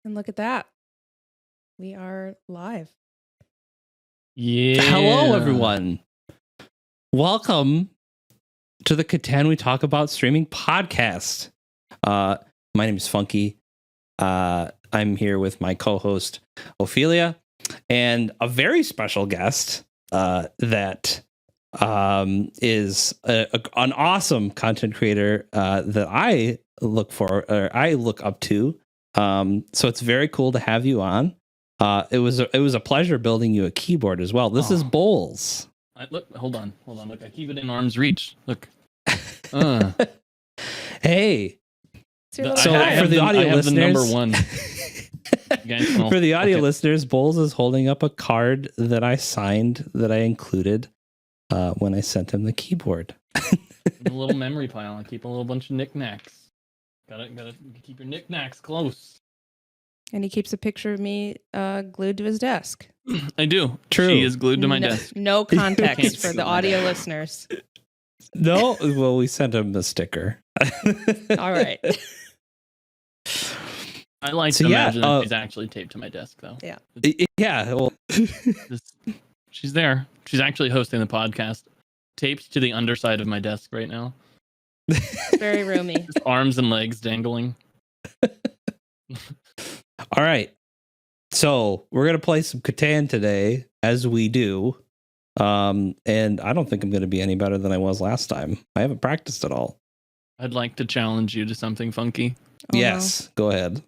And look at that. We are live. Yeah. Hello, everyone. Welcome to the Catan We Talk About Streaming podcast. My name is Funky. I'm here with my co-host, Ophelia, and a very special guest that is an awesome content creator that I look up to. So it's very cool to have you on. It was a pleasure building you a keyboard as well. This is Bowles. Look, hold on. Look, I keep it in arm's reach. Look. Hey. So for the audio listeners, the number one. For the audio listeners, Bowles is holding up a card that I signed that I included when I sent him the keyboard. A little memory pile. I keep a little bunch of knickknacks. Gotta keep your knickknacks close. And he keeps a picture of me glued to his desk. I do. True. She is glued to my desk. No context for the audio listeners. No, well, we sent him the sticker. All right. I like to imagine that she's actually taped to my desk, though. Yeah. Yeah. Well, she's there. She's actually hosting the podcast, taped to the underside of my desk right now. Very roomy. Just arms and legs dangling. All right. So we're going to play some Catan today, as we do. And I don't think I'm going to be any better than I was last time. I haven't practiced at all. I'd like to challenge you to something funky. Oh, yes, go ahead.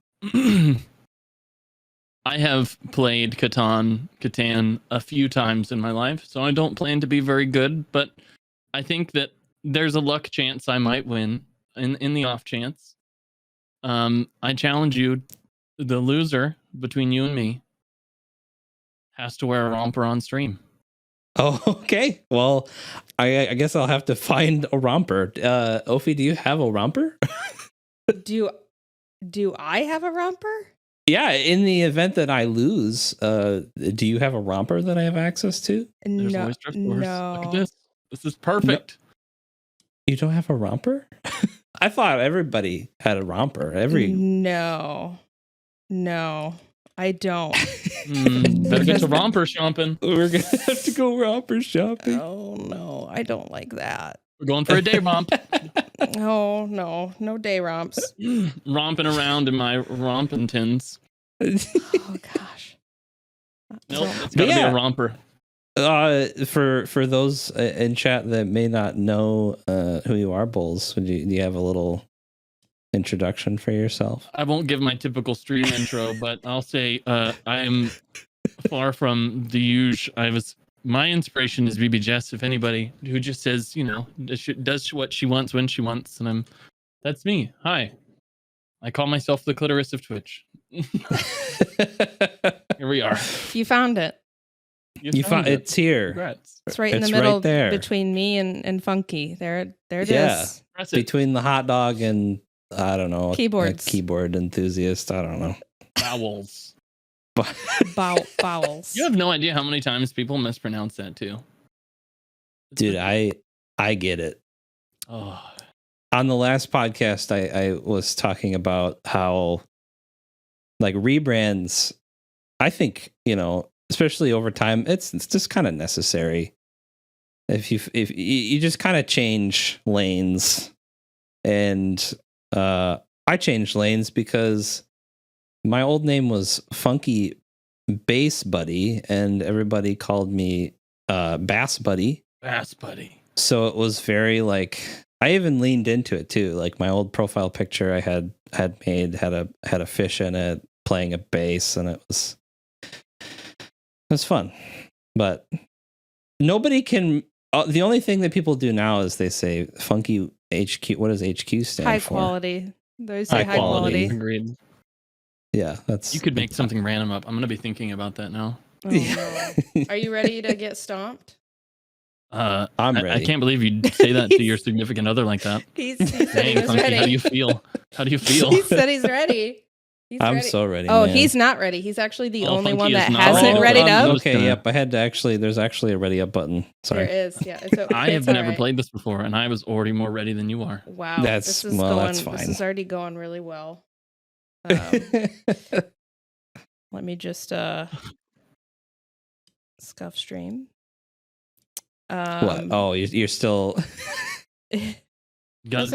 I have played Catan a few times in my life, so I don't plan to be very good, but I think that there's a luck chance I might win in the off chance. I challenge you, the loser between you and me has to wear a romper on stream. Oh, okay. Well, I guess I'll have to find a romper. Ophi, do you have a romper? Do I have a romper? Yeah, in the event that I lose, do you have a romper that I have access to? There's No. always drift doors. No. Look at this. This is perfect. You don't have a romper? I thought everybody had a romper. No, I don't. Better get to romper shopping. We're going to have to go romper shopping. Oh, no, I don't like that. We're going for a day romp. Oh, no day romps. Romping around in my romping tins. Oh, gosh. Nope, it's got to be a romper. For those in chat that may not know who you are, Bowles, do you have a little introduction for yourself? I won't give my typical stream intro, but I'll say I am far from the usual. My inspiration is BB Jess. If anybody who just says, does what she wants when she wants, and that's me. Hi, I call myself the clitoris of Twitch. Here we are. You found it. You found it. It's here. Congrats. It's right in the middle right there. between me and Funky. There it Yeah. is. Between the hot dog and, I don't know, Keyboards. a keyboard enthusiast. I don't know. Vowels. Bowels. You have no idea how many times people mispronounce that too. Dude, I get it. Oh. On the last podcast, I was talking about how, like, rebrands, I think, especially over time, it's just kind of necessary. If you just kind of change lanes, and I changed lanes because my old name was Funky Bass Buddy, and everybody called me Bass Buddy. Bass Buddy. So it was very like, I even leaned into it too. Like my old profile picture I had made had a fish in it playing a bass, and it was fun. But nobody can. The only thing that people do now is they say Funky HQ. What does HQ stand High for? Quality. They say high quality. Agreed. Yeah, that's. You could make something random up. I'm gonna be thinking about that now. Oh, no. Are you ready to get stomped? I'm ready. I can't believe you'd say that to your significant other like that. He said he Dang, was Funky, ready. how do you feel? How do you feel? He said he's ready. I'm ready. so ready. Oh, man. he's not ready. He's actually the only Funky one is that not hasn't ready. readied up. Okay, yep. I had to there's actually a ready up button. Sorry. There is. Yeah. I have it's never all right. played this before, and I was already more ready than you are. Wow. That's This is fine. already going really well. Let me just scuff stream. What? Oh, you're still. Got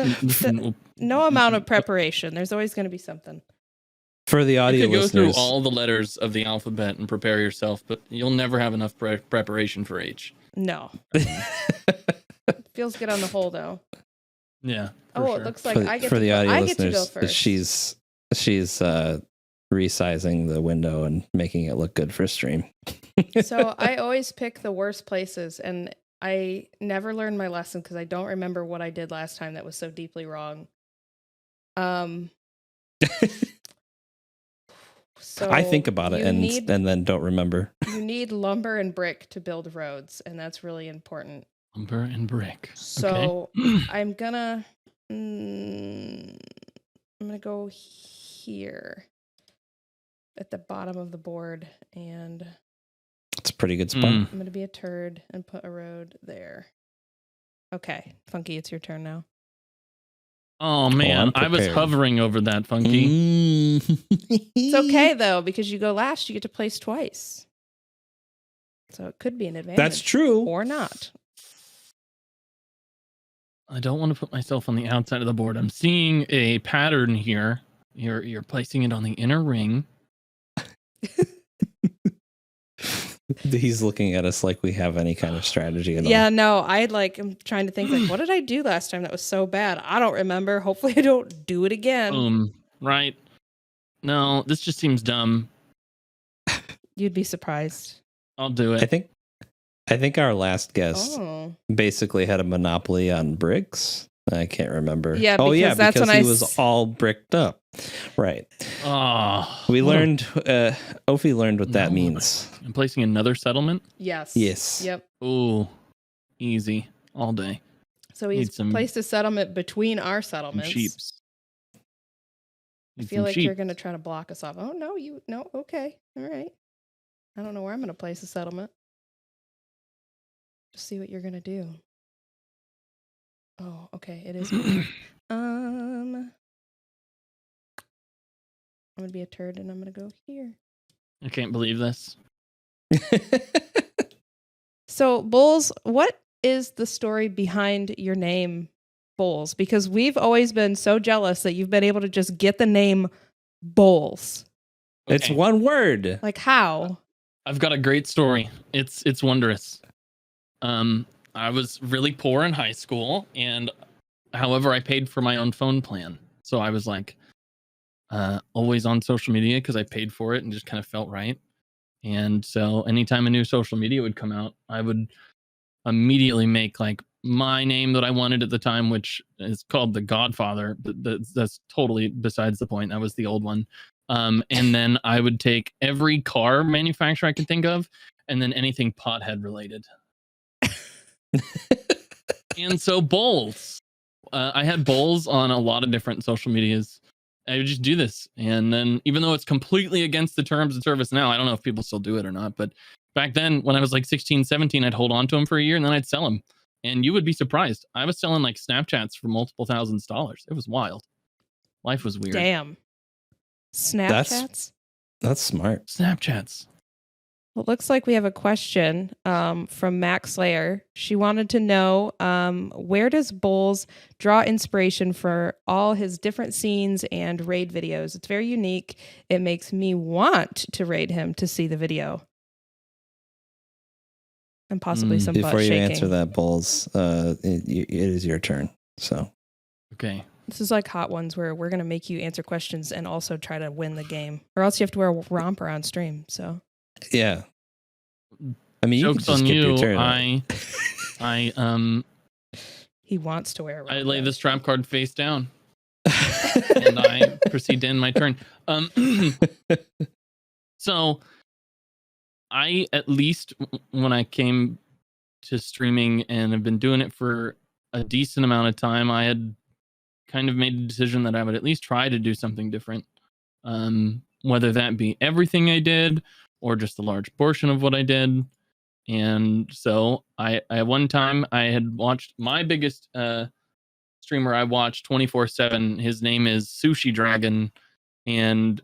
No amount of preparation. There's always going to be something. For the You audio could go through listeners, all the letters of the alphabet and prepare yourself, but you'll never have enough preparation for H. No. Feels good on the whole, though. Yeah. Oh, sure. it looks like I get for to the go, audio I get to go listeners, first. she's resizing the window and making it look good for stream. So I always pick the worst places, and I never learned my lesson because I don't remember what I did last time that was so deeply wrong. So I think about it and then don't remember. You need lumber and brick to build roads, and that's really important. Lumber and brick. So okay. I'm gonna go here at the bottom of the board, and it's a pretty good spot. I'm gonna be a turd and put a road there. Okay, Funky, it's your turn now. Oh man, I was hovering over that, Funky. It's okay though, because you go last, you get to place twice. So it could be an advantage. That's true. Or not. I don't want to put myself on the outside of the board. I'm seeing a pattern here. You're placing it on the inner ring. He's looking at us like we have any kind of strategy at all. Yeah, no, I'm trying to think like, what did I do last time that was so bad? I don't remember. Hopefully I don't do it again. Right. No, this just seems dumb. You'd be surprised. I'll do it. I think our last guest basically had a monopoly on bricks. I can't remember. Yeah, because that's when he was all bricked up. Right. Oh, we learned. Ophi learned what that means. I'm placing another settlement. Yes. Yep. Ooh, easy all day. So he's placed a settlement between our settlements. Sheeps. I feel like you're going to try to block us off. Oh no, okay, all right. I don't know where I'm going to place a settlement. Just see what you're going to do. Oh, okay, it is. I'm going to be a turd and I'm going to go here. I can't believe this. So, Bulls, what is the story behind your name, Bulls? Because we've always been so jealous that you've been able to just get the name Bulls. Okay. It's one word. Like how? I've got a great story. It's wondrous. I was really poor in high school, and however, I paid for my own phone plan. So I was like always on social media because I paid for it and just kind of felt right. And so anytime a new social media would come out, I would immediately make like my name that I wanted at the time, which is called The Godfather. That's totally besides the point. That was the old one. And then I would take every car manufacturer I could think of, and then anything pothead related. And so bowls. I had bowls on a lot of different social medias. I would just do this. And then even though it's completely against the terms of service now, I don't know if people still do it or not, but back then when I was like 16, 17, I'd hold on to them for a year and then I'd sell them. And you would be surprised. I was selling like Snapchats for multiple thousands of dollars. It was wild. Life was weird. Damn. Snapchats? That's smart. Snapchats. Well, it looks like we have a question from Max Slayer. She wanted to know, where does Bulls draw inspiration for all his different scenes and raid videos? It's very unique. It makes me want to raid him to see the video. And possibly some before butt you shaking. Answer that, Bulls, it is your turn. So, okay. This is like Hot Ones where we're going to make you answer questions and also try to win the game. Or else you have to wear a romper on stream, so... Yeah, I mean, Joke's you can just on skip you. your turn. He wants to wear a romper. I lay this trap card face down, and I proceed to end my turn. So, I at least when I came to streaming and have been doing it for a decent amount of time, I had kind of made a decision that I would at least try to do something different, whether that be everything I did or just a large portion of what I did. And so I at one time I had watched my biggest streamer I watched 24/7. His name is Sushi Dragon, and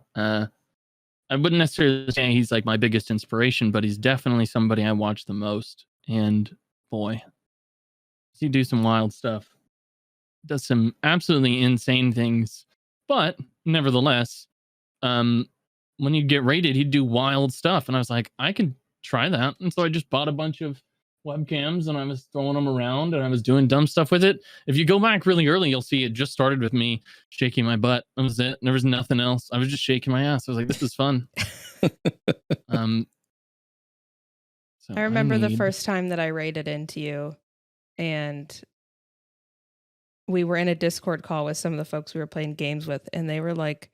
I wouldn't necessarily say he's like my biggest inspiration, but he's definitely somebody I watch the most. And boy, does he do some wild stuff. Does some absolutely insane things. But nevertheless, when he'd get rated, he'd do wild stuff. And I was like, I can try that. And so I just bought a bunch of webcams and I was throwing them around and I was doing dumb stuff with it. If you go back really early, you'll see it just started with me shaking my butt. That was it. There was nothing else. I was just shaking my ass. I was like, this is fun. So I remember the first time that I raided into you, and we were in a Discord call with some of the folks we were playing games with, and they were like,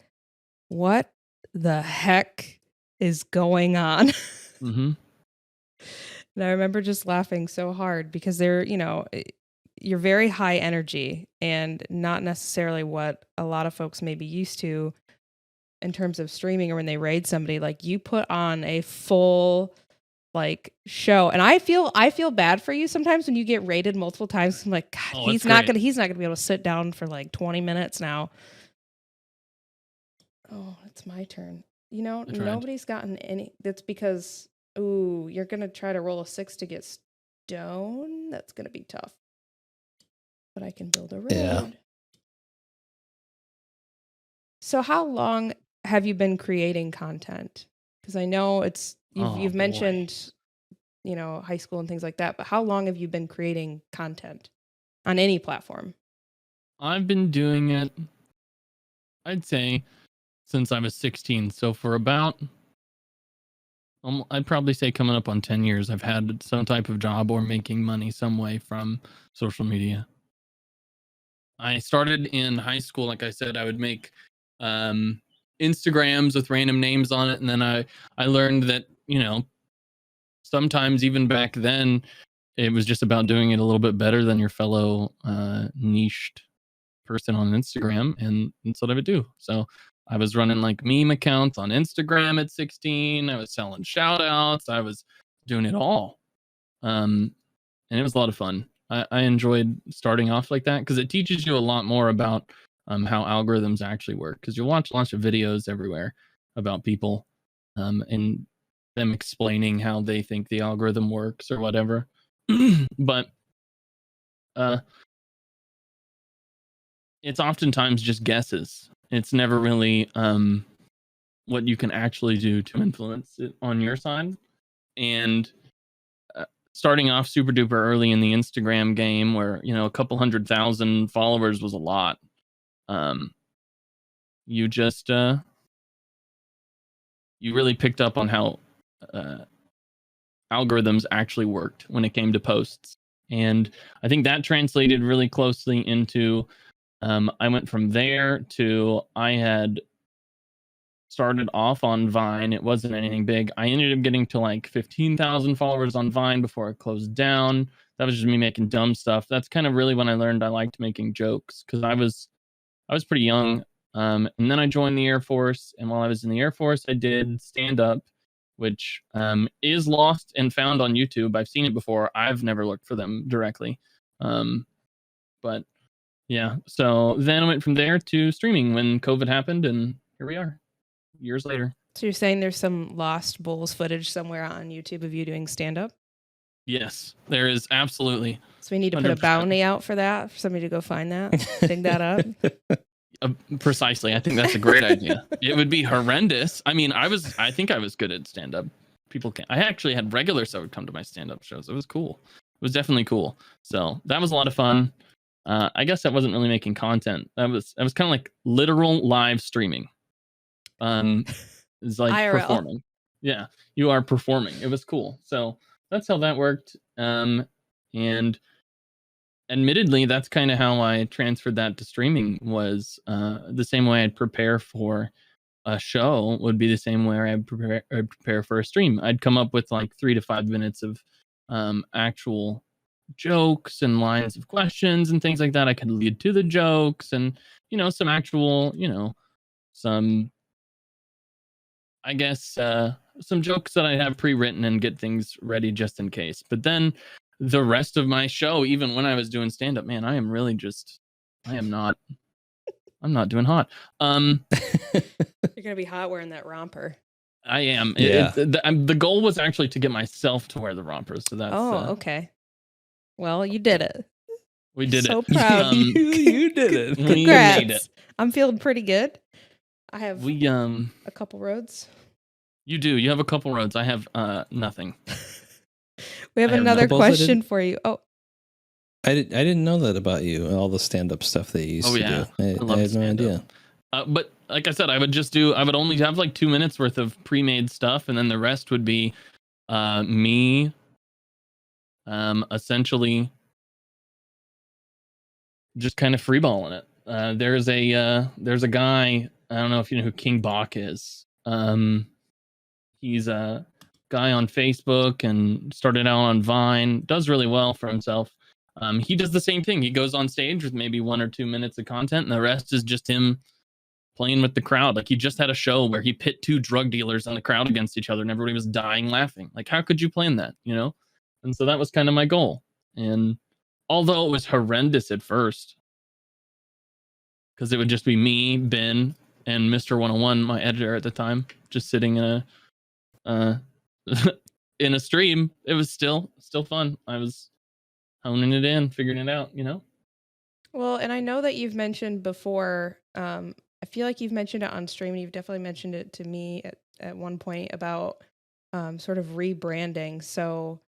what the heck is going on? Mm-hmm. And I remember just laughing so hard because they're, you're very high energy and not necessarily what a lot of folks may be used to in terms of streaming, or when they raid somebody. Like, you put on a full like show, and I feel bad for you sometimes when you get raided multiple times. I'm like, God, he's not gonna be able to sit down for like 20 minutes now. Oh, it's my turn. Nobody's gotten any. That's because, ooh, you're gonna try to roll a 6 to get stone. That's gonna be tough. But I can build a road. Yeah. So how long have you been creating content? Because I know you've mentioned, high school and things like that, but how long have you been creating content on any platform? I've been doing it, I'd say, since I was 16. So for about, I'd probably say coming up on 10 years, I've had some type of job or making money some way from social media. I started in high school. Like I said, I would make Instagrams with random names on it. And then I learned that, sometimes even back then, it was just about doing it a little bit better than your fellow niched person on Instagram. And that's what I would do. So I was running like meme accounts on Instagram at 16. I was selling shout outs. I was doing it all. And it was a lot of fun. I enjoyed starting off like that because it teaches you a lot more about how algorithms actually work. Because you'll watch lots of videos everywhere about people and them explaining how they think the algorithm works or whatever. But it's oftentimes just guesses. It's never really what you can actually do to influence it on your side. And starting off super duper early in the Instagram game, where a couple 100,000 followers was a lot. You just you really picked up on how algorithms actually worked when it came to posts, and I think that translated really closely into. I went from there to I had started off on Vine. It wasn't anything big. I ended up getting to like 15,000 followers on Vine before it closed down. That was just me making dumb stuff. That's kind of really when I learned I liked making jokes, because I was pretty young. And then I joined the Air Force. And while I was in the Air Force, I did stand up, which is lost and found on YouTube. I've seen it before. I've never looked for them directly. But yeah, so then I went from there to streaming when COVID happened, and here we are. Years later. So you're saying there's some lost Bulls footage somewhere on YouTube of you doing stand-up? Yes, there is, absolutely. So we need to 100%. Put a bounty out for that, for somebody to go find that, dig that up. Precisely. I think that's a great idea. It would be horrendous. I mean, I think I was good at stand-up. I actually had regulars that would come to my stand-up shows. It was cool. It was definitely cool. So that was a lot of fun. I guess that wasn't really making content. That was kind of like literal live streaming. It's like IRL. Performing. Yeah, you are performing. It was cool. So that's how that worked. And admittedly, that's kind of how I transferred that to streaming. Was the same way I'd prepare for a show would be the same way I'd prepare for a stream. I'd come up with like 3 to 5 minutes of actual jokes and lines of questions and things like that. I could lead to the jokes and some actual some, I guess, some jokes that I have pre-written and get things ready just in case. But then the rest of my show, even when I was doing stand-up, man, I'm not doing hot. You're gonna be hot wearing that romper. I am. Yeah. The goal was actually to get myself to wear the rompers. So that's okay. Well, you did it. we did So it. proud. You did it. We Congrats. made it. I'm feeling pretty good. I have We a couple roads. You do. You have a couple roads. I have nothing. We have I have another no- Suppose I question didn't- for you. Oh, I didn't know that about you and all the stand-up stuff that you used to do. I love had no stand-up. idea. But like I said, I would only have like 2 minutes worth of pre-made stuff, and then the rest would be me essentially just kind of freeballing it. There's a guy, I don't know if you know who King Bach is. He's a guy on Facebook and started out on Vine, does really well for himself. He does the same thing. He goes on stage with maybe 1 or 2 minutes of content, and the rest is just him playing with the crowd. Like, he just had a show where he pit 2 drug dealers in the crowd against each other, and everybody was dying laughing. Like, how could you plan that, you know? And so that was kind of my goal. And although it was horrendous at first, because it would just be me, Ben, and Mr. 101, my editor at the time, just sitting in a in a stream, it was still fun. I was honing it in, figuring it out, you know? well, and I know that you've mentioned before, I feel like you've mentioned it on stream, and you've definitely mentioned it to me at one point about sort of rebranding. So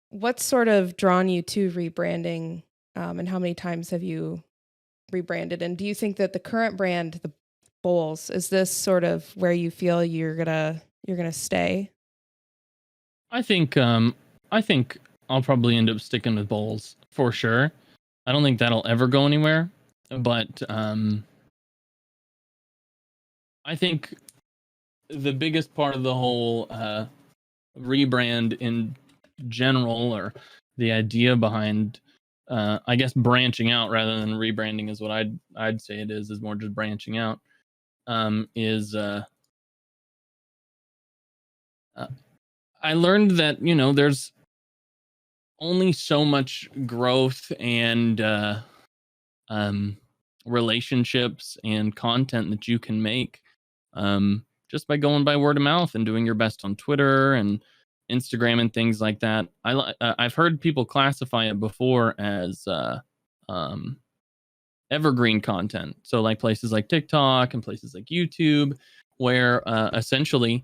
what's sort of drawn you to rebranding, and how many times have you rebranded? And do you think that the current brand, the Bowls, is this sort of where you feel you're gonna stay? I think I'll probably end up sticking with bowls for sure. I don't think that'll ever go anywhere, but I think the biggest part of the whole rebrand in general, or the idea behind I guess branching out rather than rebranding, is what I'd say it is more just branching out, is I learned that, you know, there's only so much growth and relationships and content that you can make just by going by word of mouth and doing your best on Twitter and Instagram and things like that. I've heard people classify it before as um, evergreen content. So like places like TikTok and places like YouTube, where essentially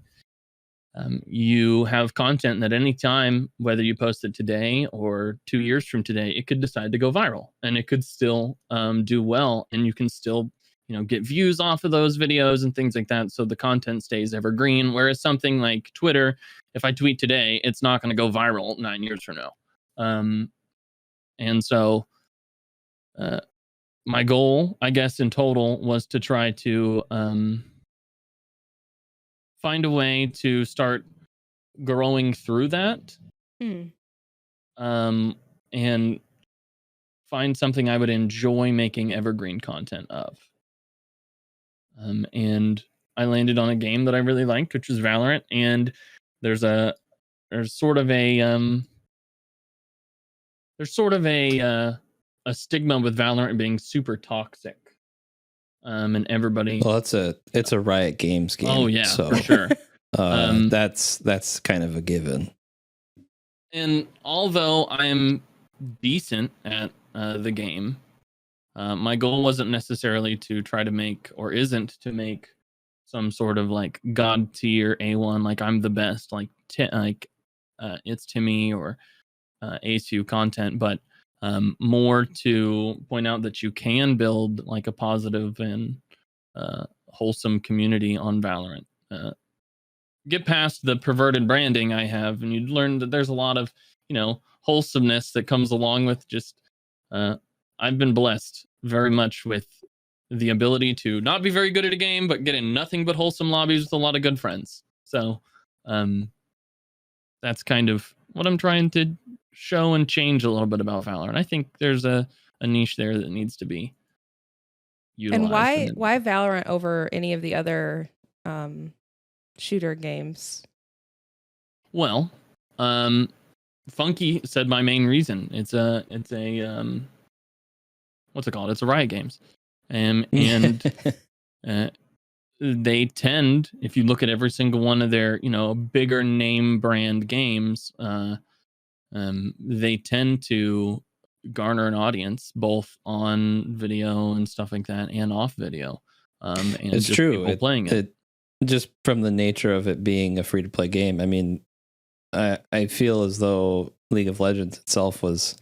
you have content that any time, whether you post it today or 2 years from today, it could decide to go viral, and it could still do well, and you can still, you know, get views off of those videos and things like that. So the content stays evergreen. Whereas something like Twitter, if I tweet today, it's not going to go viral 9 years from now. And so my goal, I guess, in total was to try to find a way to start growing through that, and find something I would enjoy making evergreen content of. And I landed on a game that I really liked, which was Valorant. And there's sort of a a stigma with Valorant being super toxic. And everybody. Well, it's a Riot Games game. Oh yeah, so for sure. that's kind of a given. And although I'm decent at the game, my goal wasn't necessarily to try to make, or isn't to make, some sort of like god tier A1, like I'm the best, like it's Timmy or ASU content, but more to point out that you can build like a positive and wholesome community on Valorant. Get past the perverted branding I have, and you'd learn that there's a lot of, you know, wholesomeness that comes along with just I've been blessed very much with the ability to not be very good at a game, but get in nothing but wholesome lobbies with a lot of good friends. So that's kind of what I'm trying to show and change a little bit about Valorant. I think there's a niche there that needs to be utilized. And why Valorant over any of the other shooter games? Well, Funky said my main reason. It's a what's it called? It's a Riot Games, and they tend, if you look at every single one of their, bigger name brand games, they tend to garner an audience both on video and stuff like that, and off video. And It's just true. people playing it. It just from the nature of it being a free to play game. I mean, I feel as though League of Legends itself was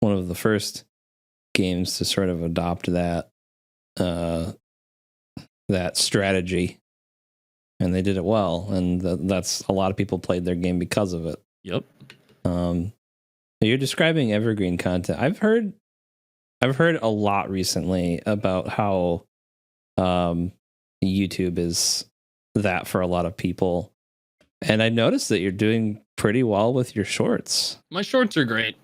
one of the first games to sort of adopt that strategy, and they did it well. And that's a lot of people played their game because of it. Yep. You're describing evergreen content. I've heard a lot recently about how YouTube is that for a lot of people. And I noticed that you're doing pretty well with your shorts. My shorts are great.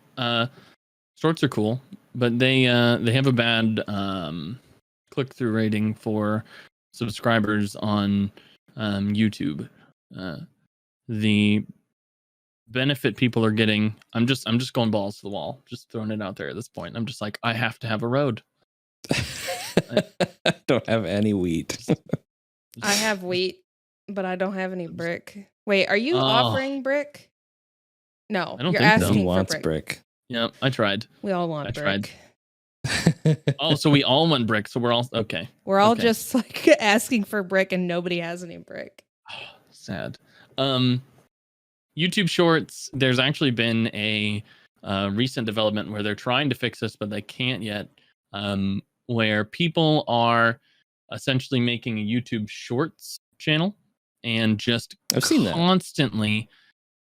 Shorts are cool, but they have a bad click-through rating for subscribers on YouTube. The benefit people are getting, I'm just going balls to the wall, just throwing it out there at this point. I'm just like, I have to have a road. I don't have any wheat. I have wheat, but I don't have any brick. Wait, are you offering brick? No, I don't you're think so. asking He for wants brick. brick. Yeah, I tried. We all want I brick. tried. Oh, so we all want brick. So we're all okay. We're all Okay. just like asking for brick, and nobody has any brick. Sad. YouTube Shorts. There's actually been a recent development where they're trying to fix this, but they can't yet. Where people are essentially making a YouTube Shorts channel and just I've seen that. constantly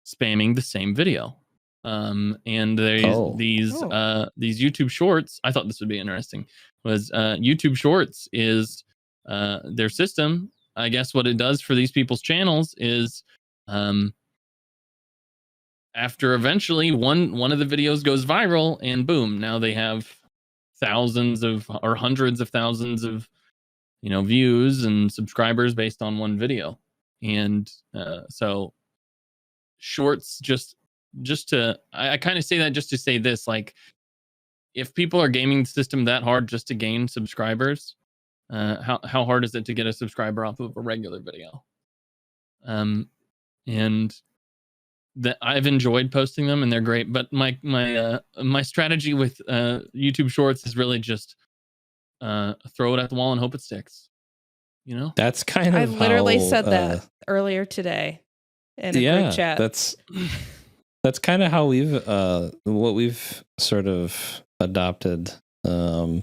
spamming the same video. And there's these YouTube Shorts. I thought this would be interesting. Was YouTube Shorts is their system. I guess what it does for these people's channels is after eventually one of the videos goes viral, and boom, now they have thousands of or hundreds of thousands of views and subscribers based on one video. And so shorts just to I kind of say that just to say this, like, if people are gaming the system that hard just to gain subscribers, how hard is it to get a subscriber off of a regular video? And that I've enjoyed posting them, and they're great. But my strategy with YouTube Shorts is really just throw it at the wall and hope it sticks. That's kind of I literally how, said that earlier today in a group chat. That's kind of how what we've sort of adopted as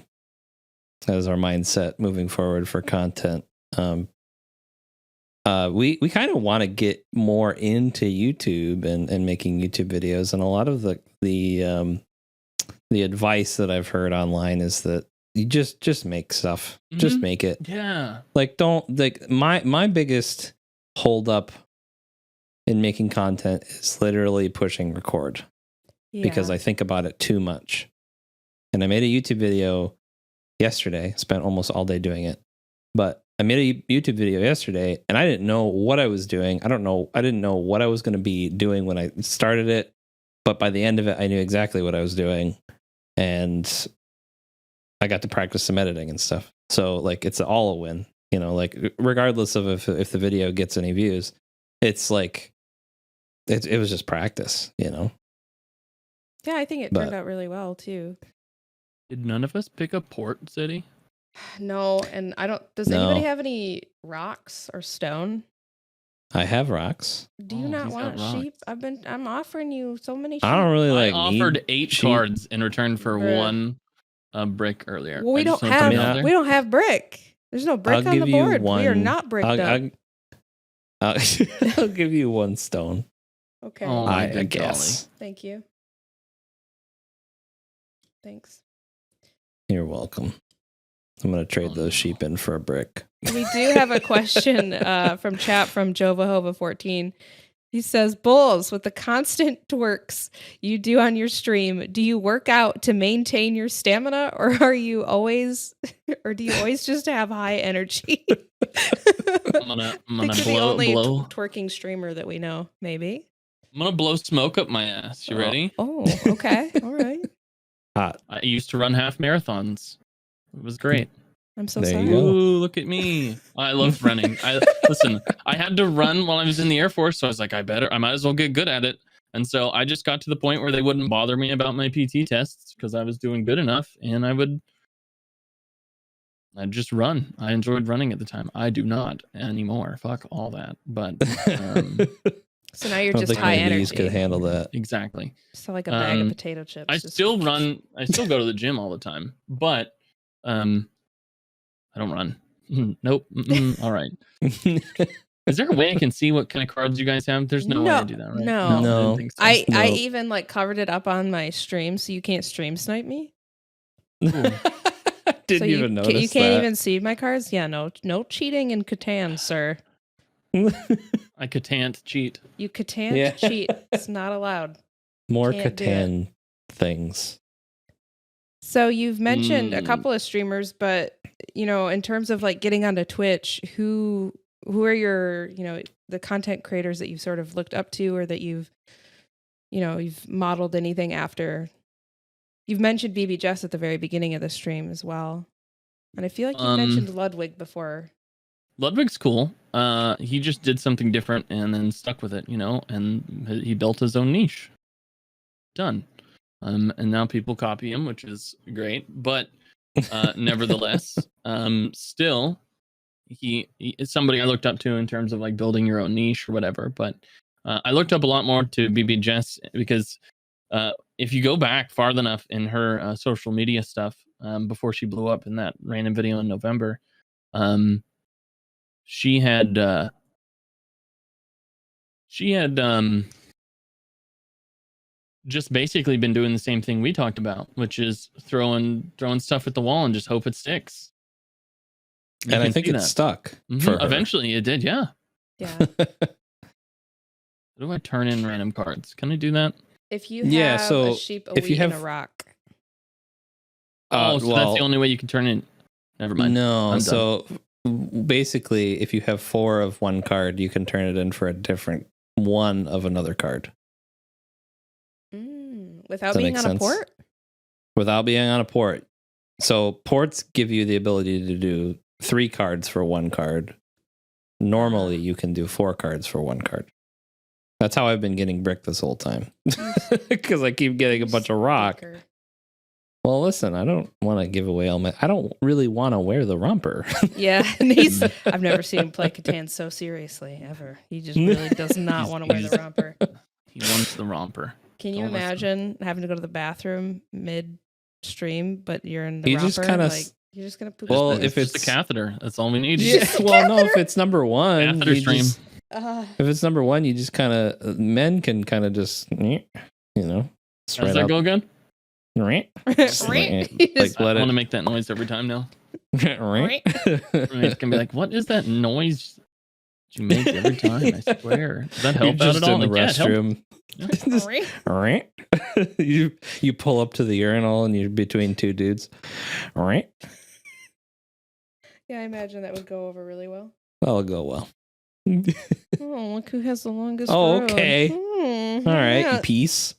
our mindset moving forward for content. We kind of want to get more into YouTube and making YouTube videos, and a lot of the advice that I've heard online is that you just make stuff, just make it. Yeah. Like, don't my biggest hold up in making content is literally pushing record because I think about it too much. And I made a YouTube video yesterday, spent almost all day doing it, but I made a YouTube video yesterday and I didn't know what I was doing. I didn't know what I was going to be doing when I started it, but by the end of it, I knew exactly what I was doing, and I got to practice some editing and stuff. So like, it's all a win, like regardless of if the video gets any views, it's like, it was just practice, Yeah, I think it turned out really well too. Did none of us pick a port city? No, and I don't. Does anybody have any rocks or stone? I have rocks. Do you not want sheep? I'm offering you so many sheep. I don't really I offered 8 sheep. cards in return for one brick earlier. Well, we don't have brick. There's no brick on the board. We are not bricked up. I'll give you 1 stone. Okay. Oh, I guess. Thank you. Thanks. You're welcome. I'm going to trade those sheep in for a brick. We do have a question from chat from Jovahova14. He says, Bulls, with the constant twerks you do on your stream, do you work out to maintain your stamina, or do you always just have high energy? I'm gonna the blow only twerking streamer that we know, maybe. I'm gonna blow smoke up my ass. You ready? Oh, okay. All right. Hot. I used to run half marathons. It was great. I'm so There sorry. you go. Ooh, look at me. I love running. Listen, I had to run while I was in the Air Force, so I was like, I might as well get good at it. And so I just got to the point where they wouldn't bother me about my PT tests because I was doing good enough, and I'd just run. I enjoyed running at the time. I do not anymore. Fuck all that. But So now you're I don't just think high my knees energy. could handle that. exactly. So like a bag of potato chips. I just- still run. I still go to the gym all the time, but I don't run. Nope. All right. Is there a way I can see what kind of cards you guys have? There's no way to do that, right? No. I No. didn't think so. I No. even like covered it up on my stream so you can't stream snipe me. Didn't So even notice you can't that. even see my cards. Yeah, no cheating in Catan, sir. I can't cheat. You Catan Yeah. cheat. It's not allowed. More Can't do Catan things. So you've mentioned a Mm. couple of streamers, but in terms of like getting onto Twitch, who are your, the content creators that you've sort of looked up to or that you've modeled anything after? You've mentioned BB Jess at the very beginning of the stream as well. And I feel like you've mentioned Ludwig before. Ludwig's cool. He just did something different and then stuck with it, and he built his own niche. Done. And now people copy him, which is great. But nevertheless, still, he is somebody I looked up to in terms of like building your own niche or whatever. But I looked up a lot more to BB Jess because if you go back far enough in her social media stuff before she blew up in that random video in November, she had just basically been doing the same thing we talked about, which is throwing stuff at the wall and just hope it sticks. You And I can think see it's that. stuck Mhm. for her. Eventually it did, yeah. Yeah. How do I turn in random cards? Can I do that? If you Yeah, have so a sheep, a if you wheat, and a have- rock. So that's the only way you can turn in. Never mind. No, I'm done. so basically, if you have 4 of one card, you can turn it in for a different one of another card Without Does that being make on a sense? port? without being on a port. So ports give you the ability to do 3 cards for one card. Normally, you can do 4 cards for one card. That's how I've been getting brick this whole time. Because I keep getting a bunch of rock. Sticker. Well, listen, I don't want to give away all my... I don't really want to wear the romper. Yeah, and I've never seen him play Catan so seriously, ever. He just really does not want to wear the romper. He wants the romper. Can you Don't listen. imagine having to go to the bathroom mid-stream, but you're in the You romper? just kinda like, you're just going to poop. Well, his if pants? Just a catheter, that's all we need. Yeah, well, no, if it's number 1, Catheter you stream. just- if it's number 1, you just kind of... Men can kind of just, How does that out. go again? Like, I let want to it... make that noise every time now. It's gonna be like, what is that noise that you make every time? I swear. Does that help You're out just at all? in the Like, yeah, it helps. restroom. you pull up to the urinal and you're between 2 dudes. Yeah, I imagine that would go over really well. That'll go well. Oh, look who has the longest Oh, road. okay. All right, yeah. peace.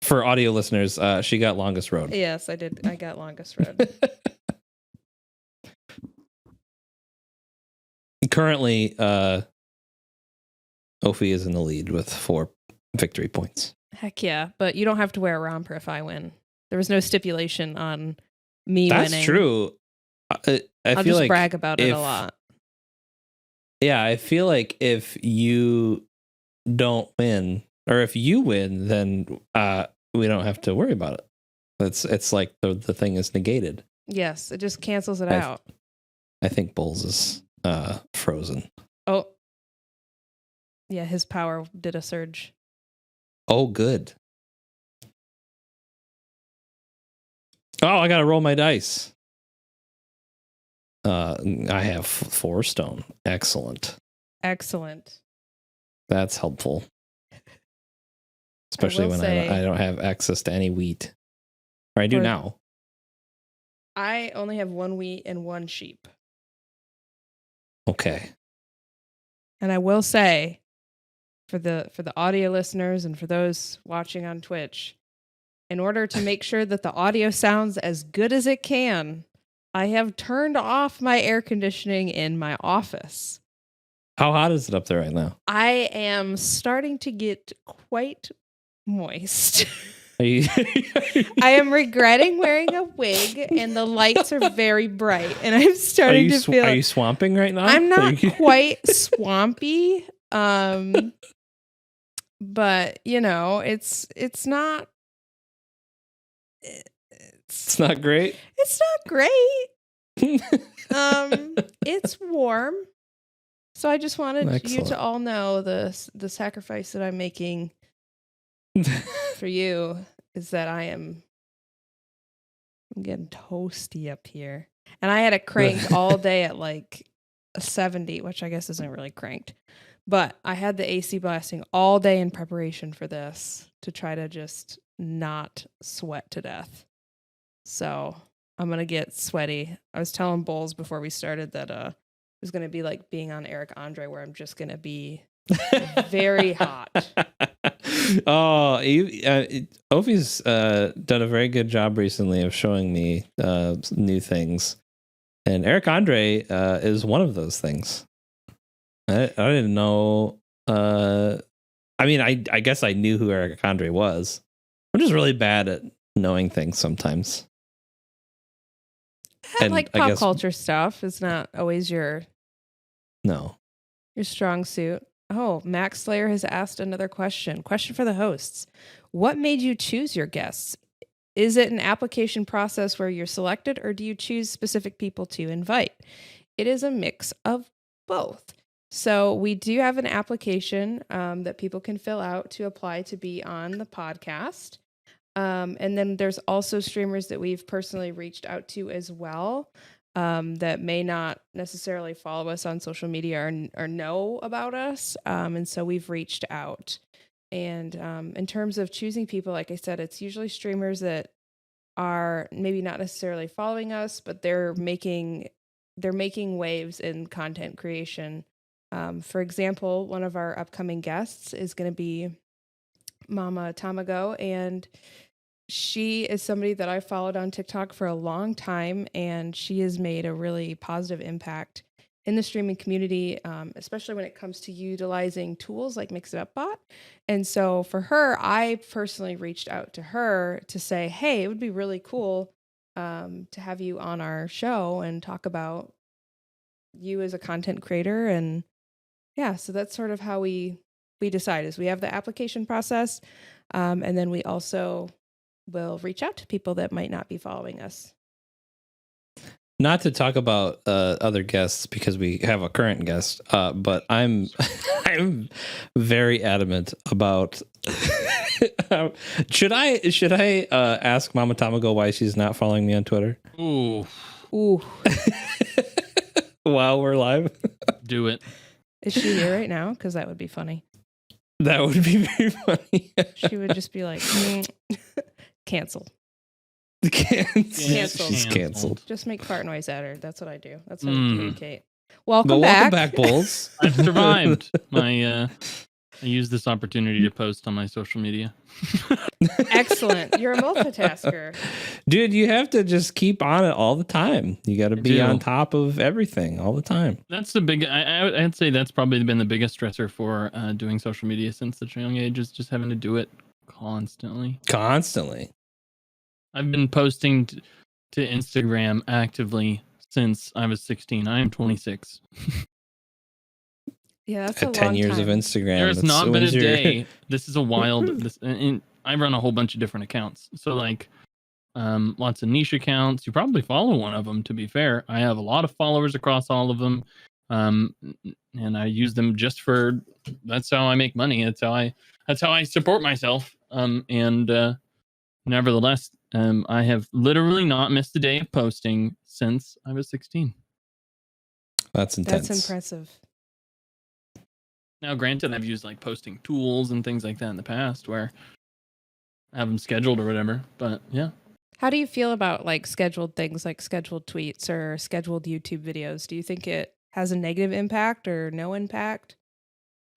For audio listeners, she got longest road. Yes, I did. I got longest road. Currently, Ophi is in the lead with 4 victory points. Heck yeah, but you don't have to wear a romper if I win. There was no stipulation on me That's winning. true. I I'll feel just like brag about it a if- lot. Yeah, I feel like if you don't win, or if you win, then we don't have to worry about it. It's like the thing is negated. Yes, it just cancels it I- out. I think Bulls is frozen. Oh. Yeah, his power did a surge. Oh, good. Oh, I gotta roll my dice. I have 4 stone. Excellent. Excellent. That's helpful. Especially will when say- I don't have access to any wheat. Or I do For- now. I only have 1 wheat and 1 sheep. Okay. And I will say, for the audio listeners and for those watching on Twitch, in order to make sure that the audio sounds as good as it can, I have turned off my air conditioning in my office. How hot is it up there right now? I am starting to get quite moist. Are you, I am regretting wearing a wig, and the lights are very bright, and I'm starting to feel. Are you swamping right now? I'm not quite swampy, but you know, it's not. It's not great. It's not great. It's warm. So I just wanted you to all know the sacrifice that I'm making for you is that I'm getting toasty up here. And I had it cranked all day at like a 70, which I guess isn't really cranked. But I had the AC blasting all day in preparation for this to try to just not sweat to death. So I'm going to get sweaty. I was telling Bowles before we started that it was going to be like being on Eric Andre, where I'm just going to be very hot. Oh, Ophie's done a very good job recently of showing me new things. And Eric Andre is one of those things. I didn't know. I mean, I guess I knew who Eric Andre was. I'm just really bad at knowing things sometimes. And like pop culture stuff is not always your strong suit. Oh, Max Slayer has asked another question. Question for the hosts. What made you choose your guests? Is it an application process where you're selected, or do you choose specific people to invite? It is a mix of both. So we do have an application that people can fill out to apply to be on the podcast. And then there's also streamers that we've personally reached out to as well that may not necessarily follow us on social media or know about us. And so we've reached out. And in terms of choosing people, like I said, it's usually streamers that are maybe not necessarily following us, but they're making waves in content creation. For example, one of our upcoming guests is going to be Mama Tamago, and she is somebody that I followed on TikTok for a long time, and she has made a really positive impact in the streaming community, especially when it comes to utilizing tools like Mix It Up Bot. And so for her, I personally reached out to her to say, hey, it would be really cool to have you on our show and talk about you as a content creator. And yeah, so that's sort of how we decide is we have the application process, and then we also will reach out to people that might not be following us. Not to talk about other guests because we have a current guest, but I'm very adamant about. Should I ask Mama Tamago why she's not following me on Twitter? Ooh. While we're live, do it. Is she here right now? Because that would be funny. That would be very funny. She would just be like, canceled. She's canceled. Just make fart noise at her. That's what I do. That's how we communicate. Welcome back, Bulls. I've survived. I used this opportunity to post on my social media. Excellent. You're a multitasker. Dude, you have to just keep on it all the time. You got to be on top of everything all the time. That's the big, I'd say that's probably been the biggest stressor for doing social media since the young age, is just having to do it constantly. I've been posting to Instagram actively since I was 16. I am 26. Yeah, that's a 10 long years time. of Instagram. There's not been a day. This is a wild. And I run a whole bunch of different accounts. So like, lots of niche accounts. You probably follow one of them. To be fair, I have a lot of followers across all of them, and I use them just for. That's how I make money. That's how I support myself. Nevertheless, I have literally not missed a day of posting since I was 16. That's intense. That's impressive. Now, granted, I've used like posting tools and things like that in the past where I have them scheduled or whatever, but yeah. How do you feel about like scheduled things like scheduled tweets or scheduled YouTube videos? Do you think it has a negative impact or no impact?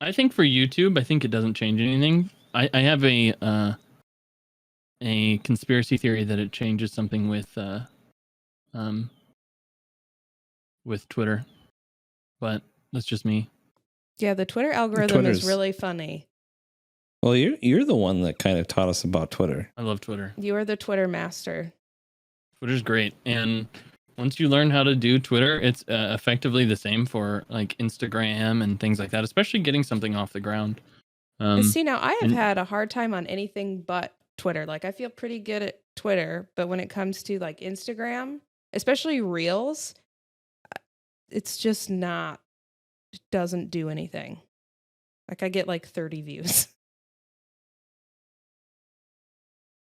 I think for YouTube, I think it doesn't change anything. I have a a conspiracy theory that it changes something with Twitter, but that's just me. Yeah, the Twitter algorithm is really funny. Well, you're the one that kind of taught us about Twitter. I love Twitter. You are the Twitter master. Twitter's great, and once you learn how to do Twitter, it's effectively the same for like Instagram and things like that, especially getting something off the ground. See, now I have had a hard time on anything but Twitter. Like, I feel pretty good at Twitter, but when it comes to like Instagram, especially Reels, it's just not, it doesn't do anything. Like, I get like 30 views.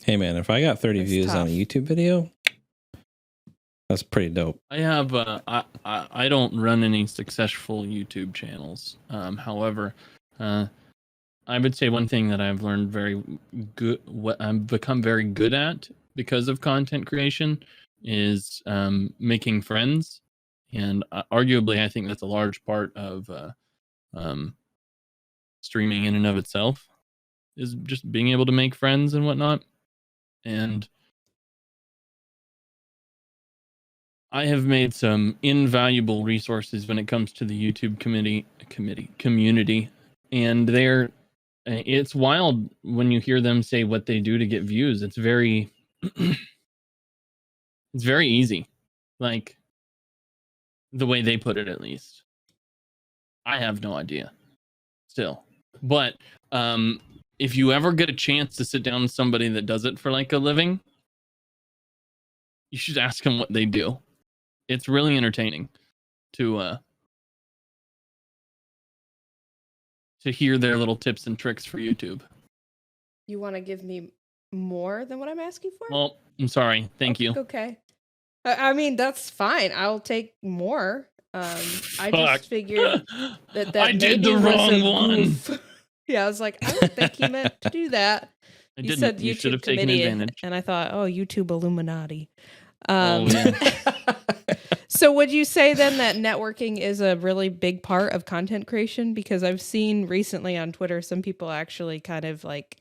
Hey man, if I got 30 It's views tough. on a YouTube video, that's pretty dope. I have I don't run any successful YouTube channels. However, I would say one thing that I've learned very good, what I've become very good at because of content creation, is making friends, and arguably I think that's a large part of streaming in and of itself, is just being able to make friends and whatnot. And I have made some invaluable resources when it comes to the YouTube community, and it's wild when you hear them say what they do to get views. It's very it's very easy, like the way they put it, at least. I have no idea still, but if you ever get a chance to sit down with somebody that does it for like a living, you should ask them what they do. It's really entertaining to hear their little tips and tricks for YouTube. You want to give me more than what I'm asking for? Well, I'm sorry. Thank you. Okay. I mean, that's fine. I'll take more. I Fuck. just figured that I did maybe the was wrong a one. goof. Yeah, I was like, I don't think he meant to do that. I You didn't. said You should YouTube have taken committee, advantage. and I thought, oh, YouTube Illuminati. Oh, yeah. So would you say then that networking is a really big part of content creation? Because I've seen recently on Twitter some people actually kind of like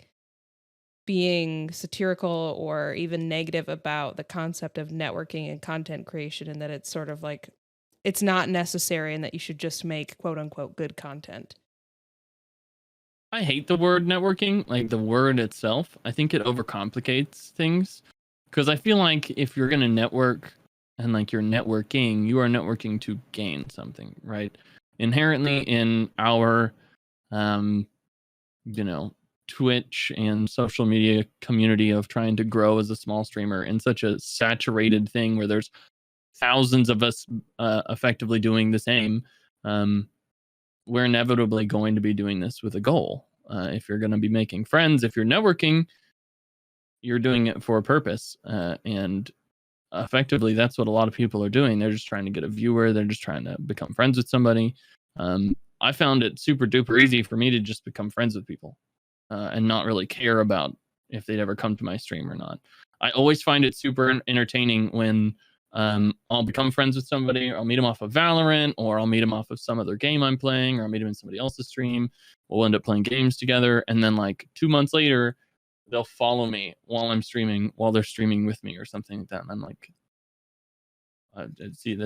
being satirical or even negative about the concept of networking and content creation, and that it's sort of like it's not necessary and that you should just make quote unquote good content. I hate the word networking, like the word itself. I think it overcomplicates things, because I feel like if you're going to network and like you're networking, you are networking to gain something, right? Inherently in our, Twitch and social media community of trying to grow as a small streamer in such a saturated thing where there's thousands of us effectively doing the same, we're inevitably going to be doing this with a goal. If you're going to be making friends, if you're networking, you're doing it for a purpose. And effectively, that's what a lot of people are doing. They're just trying to get a viewer. They're just trying to become friends with somebody. I found it super duper easy for me to just become friends with people and not really care about if they'd ever come to my stream or not. I always find it super entertaining when I'll become friends with somebody, or I'll meet them off of Valorant, or I'll meet them off of some other game I'm playing, or I'll meet them in somebody else's stream. We'll end up playing games together, and then like 2 months later, they'll follow me while I'm streaming, while they're streaming with me or something like that. And I'm like, see,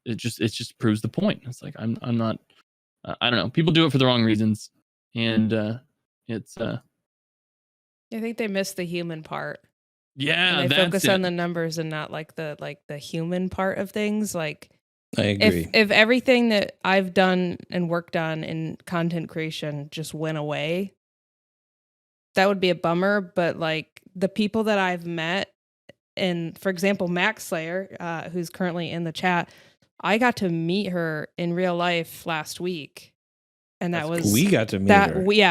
it just proves the point. It's like I'm not, I don't know. People do it for the wrong reasons, and it's I think they miss the human part. yeah, And they that's focus it. on the numbers and not like the human part of things. Like I agree. if everything that I've done and worked on in content creation just went away, that would be a bummer. But like the people that I've met, and for example, Max Slayer, who's currently in the chat, I got to meet her in real life last week. And that was we got to meet that her. we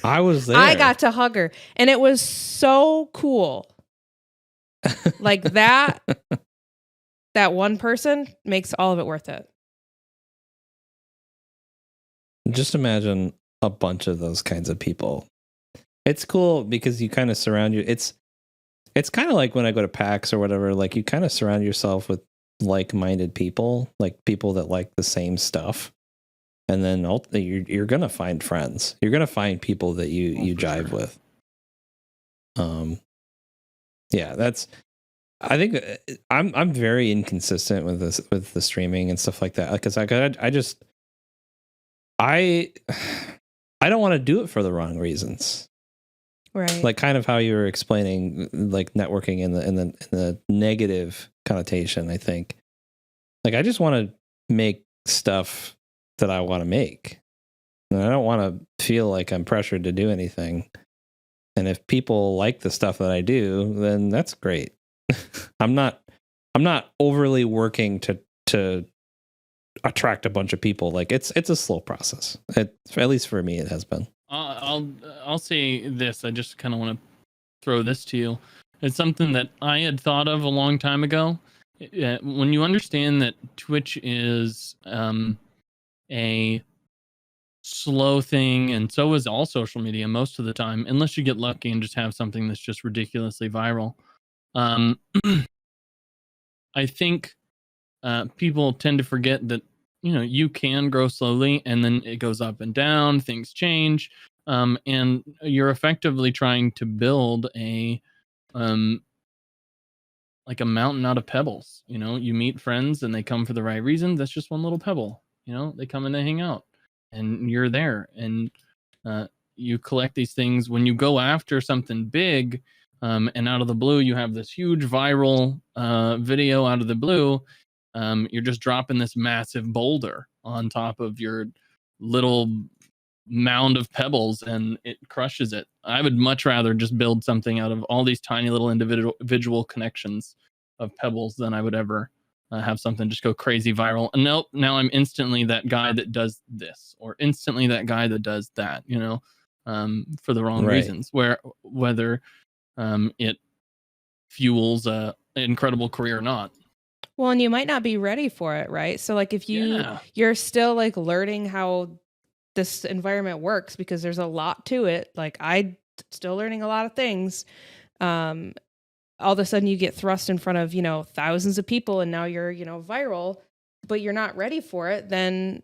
I was there. I got to hug her, and it was so cool. Like that one person makes all of it worth it. Just imagine a bunch of those kinds of people. It's cool because you kind of surround you. It's kind of like when I go to PAX or whatever, like you kind of surround yourself with like-minded people, like people that like the same stuff. And then ultimately you're going to find friends. You're going to find people that you jive sure. with. Yeah, I think I'm very inconsistent with this, with the streaming and stuff like that, because I I don't want to do it for the wrong reasons. Right. Like kind of how you were explaining, like networking in the negative connotation. I think, like, I just want to make stuff that I want to make, and I don't want to feel like I'm pressured to do anything. And if people like the stuff that I do, then that's great. I'm not overly working to attract a bunch of people. Like it's a slow process. At least for me, it has been. I'll say this. I just kind of want to throw this to you. It's something that I had thought of a long time ago. When you understand that Twitch is a slow thing, and so is all social media most of the time, unless you get lucky and just have something that's just ridiculously viral. I think people tend to forget that, you know, you can grow slowly and then it goes up and down, things change, and you're effectively trying to build a like a mountain out of pebbles. You know, you meet friends and they come for the right reason. That's just one little pebble. You know, they come and they hang out, and you're there, and you collect these things. When you go after something big, and out of the blue, you have this huge viral video out of the blue. You're just dropping this massive boulder on top of your little mound of pebbles, and it crushes it. I would much rather just build something out of all these tiny little individual connections of pebbles than I would ever have something just go crazy viral. And nope, now I'm instantly that guy that does this, or instantly that guy that does that, you know, for the wrong reasons, whether it fuels a incredible career or not. Well, and you might not be ready for it, right? So like if you're still like learning how this environment works, because there's a lot to it. Like I still learning a lot of things. All of a sudden you get thrust in front of, you know, thousands of people, and now you're, you know, viral, but you're not ready for it. Then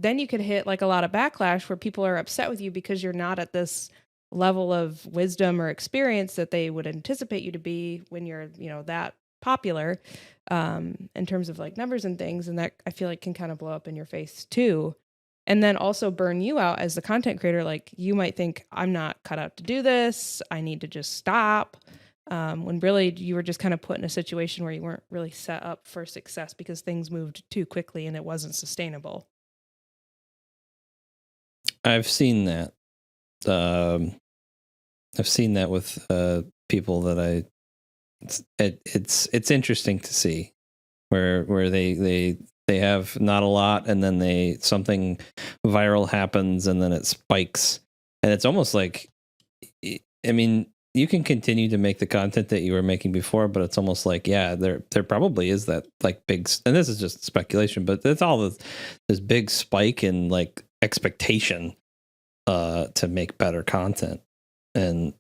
you could hit like a lot of backlash where people are upset with you because you're not at this level of wisdom or experience that they would anticipate you to be when you're, you know, that popular, in terms of like numbers and things. And that I feel like can kind of blow up in your face too. And then also burn you out as the content creator. Like you might think, I'm not cut out to do this, I need to just stop. When really you were just kind of put in a situation where you weren't really set up for success because things moved too quickly and it wasn't sustainable. I've seen that. I've seen that with people that it's interesting to see where they have not a lot, and then something viral happens, and then it spikes, and it's almost like, I mean, you can continue to make the content that you were making before, but it's almost like, yeah, there probably is that like big, and this is just speculation, but it's all this big spike in like expectation to make better content, and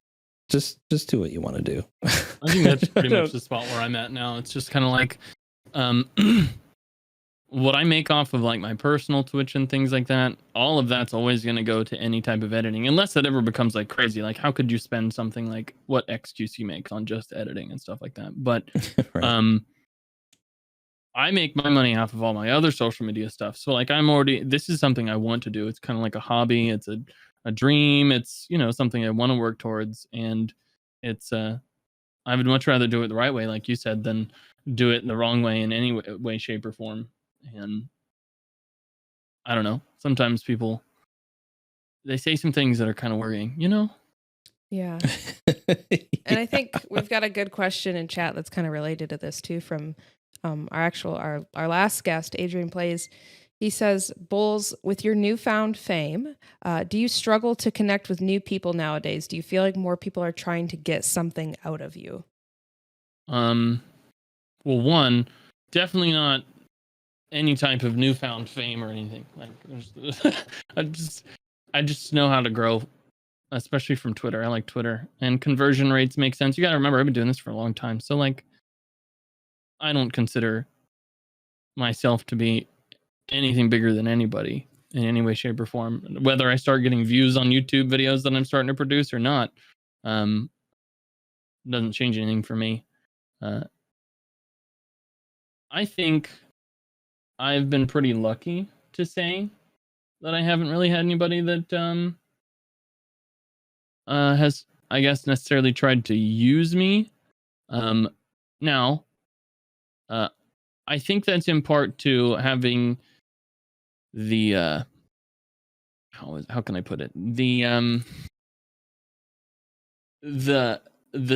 just do what you want to do. I think that's pretty much the spot where I'm at now. It's just kind of like what I make off of like my personal Twitch and things like that, all of that's always going to go to any type of editing, unless it ever becomes like crazy. Like how could you spend something like what XQC makes on just editing and stuff like that? But right. I make my money off of all my other social media stuff. So like this is something I want to do. It's kind of like a hobby. It's a dream. It's, you know, something I want to work towards. And it's, I would much rather do it the right way, like you said, than do it the wrong way in any way, shape, or form. And I don't know. Sometimes people, they say some things that are kind of worrying, you know? Yeah. And I think we've got a good question in chat that's kind of related to this too, from our last guest, Adrian Plays. He says, Bulls, with your newfound fame, do you struggle to connect with new people nowadays? Do you feel like more people are trying to get something out of you? Well, one, definitely not any type of newfound fame or anything. Like, I just know how to grow, especially from Twitter. I like Twitter, and conversion rates make sense. You got to remember, I've been doing this for a long time, so like, I don't consider myself to be anything bigger than anybody in any way, shape, or form. Whether I start getting views on YouTube videos that I'm starting to produce or not, doesn't change anything for me. I think I've been pretty lucky to say that I haven't really had anybody that has, I guess, necessarily tried to use me. Now, I think that's in part to having the how can I put it, the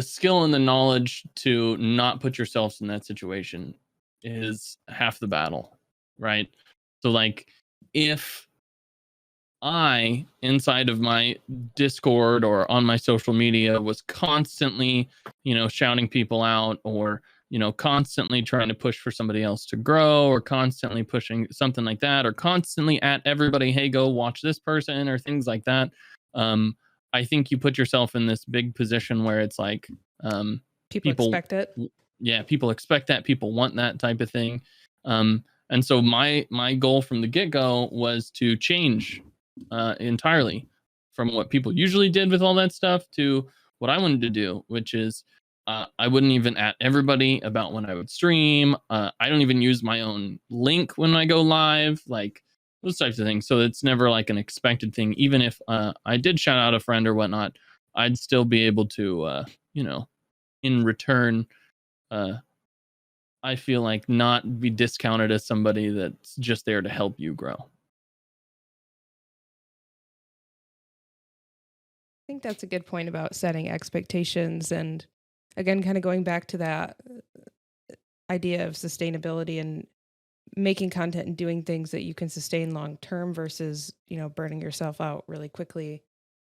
skill and the knowledge to not put yourselves in that situation is half the battle, right? So like, if I, inside of my Discord or on my social media, was constantly, shouting people out, or, constantly trying to push for somebody else to grow, or constantly pushing something like that, or constantly at everybody, hey, go watch this person, or things like that. I think you put yourself in this big position where it's like, People people, expect it. yeah, people expect that, people want that type of thing. And so my goal from the get-go was to change entirely from what people usually did with all that stuff to what I wanted to do, which is I wouldn't even at everybody about when I would stream. I don't even use my own link when I go live, like those types of things. So it's never like an expected thing. Even if I did shout out a friend or whatnot, I'd still be able to, in return, I feel like not be discounted as somebody that's just there to help you grow. I think that's a good point about setting expectations, and again, kind of going back to that idea of sustainability and making content and doing things that you can sustain long term versus, burning yourself out really quickly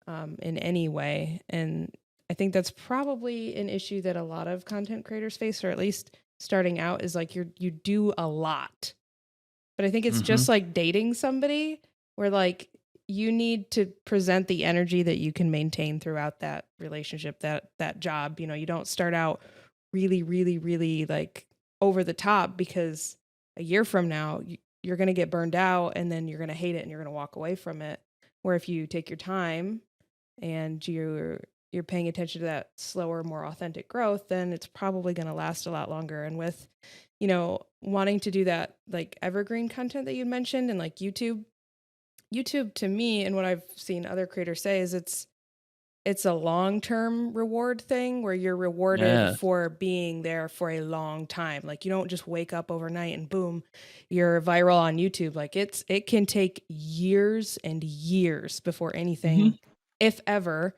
in any way. And I think that's probably an issue that a lot of content creators face, or at least starting out, is like you do a lot. But I think it's just like dating somebody, where like you need to present the energy that you can maintain throughout that relationship, that job. You don't start out really, really, really like over the top, because a year from now you're going to get burned out, and then you're going to hate it and you're going to walk away from it. Where if you take your time and you're paying attention to that slower, more authentic growth, then it's probably going to last a lot longer. And with, wanting to do that like evergreen content that you mentioned, and like YouTube to me, and what I've seen other creators say, is it's a long-term reward thing, where you're rewarded for being there for a long time. Like you don't just wake up overnight and boom, you're viral on YouTube. Like it can take years and years before anything, if ever,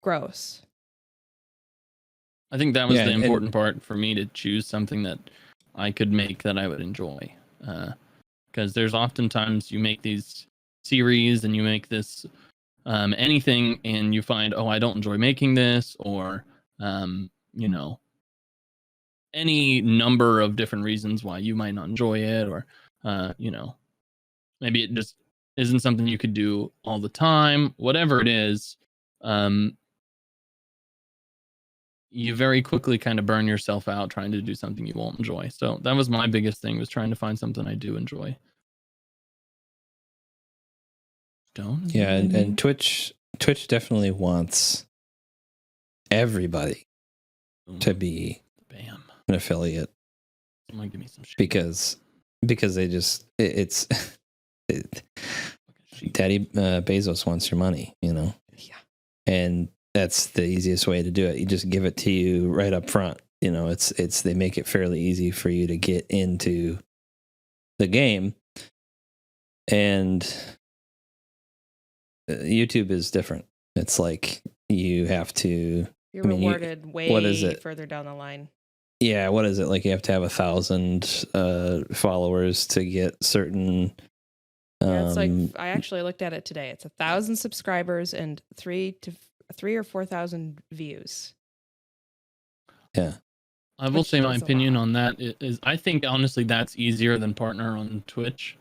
grows. I think that was Yeah, the and important part for me, to choose something that I could make that I would enjoy. Because there's oftentimes you make these series and you make this anything, and you find, oh, I don't enjoy making this, or any number of different reasons why you might not enjoy it, or maybe it just isn't something you could do all the time. Whatever it is, you very quickly kind of burn yourself out trying to do something you won't enjoy. So that was my biggest thing, was trying to find something I do enjoy. Yeah, and Twitch definitely wants everybody to be an affiliate. Someone give me some shit. because they just Daddy Bezos wants your money, Yeah. and that's the easiest way to do it. You just give it to you right up front. It's they make it fairly easy for you to get into the game. And YouTube is different. It's like you have to. You're rewarded way what is it? Further down the line. Yeah, what is it? Like you have to have 1,000 followers to get certain. Yeah, it's like, I actually looked at it today. It's 1,000 subscribers and 3,000 or 4,000 views. Yeah. I will say my opinion on that is I think honestly that's easier than partner on Twitch.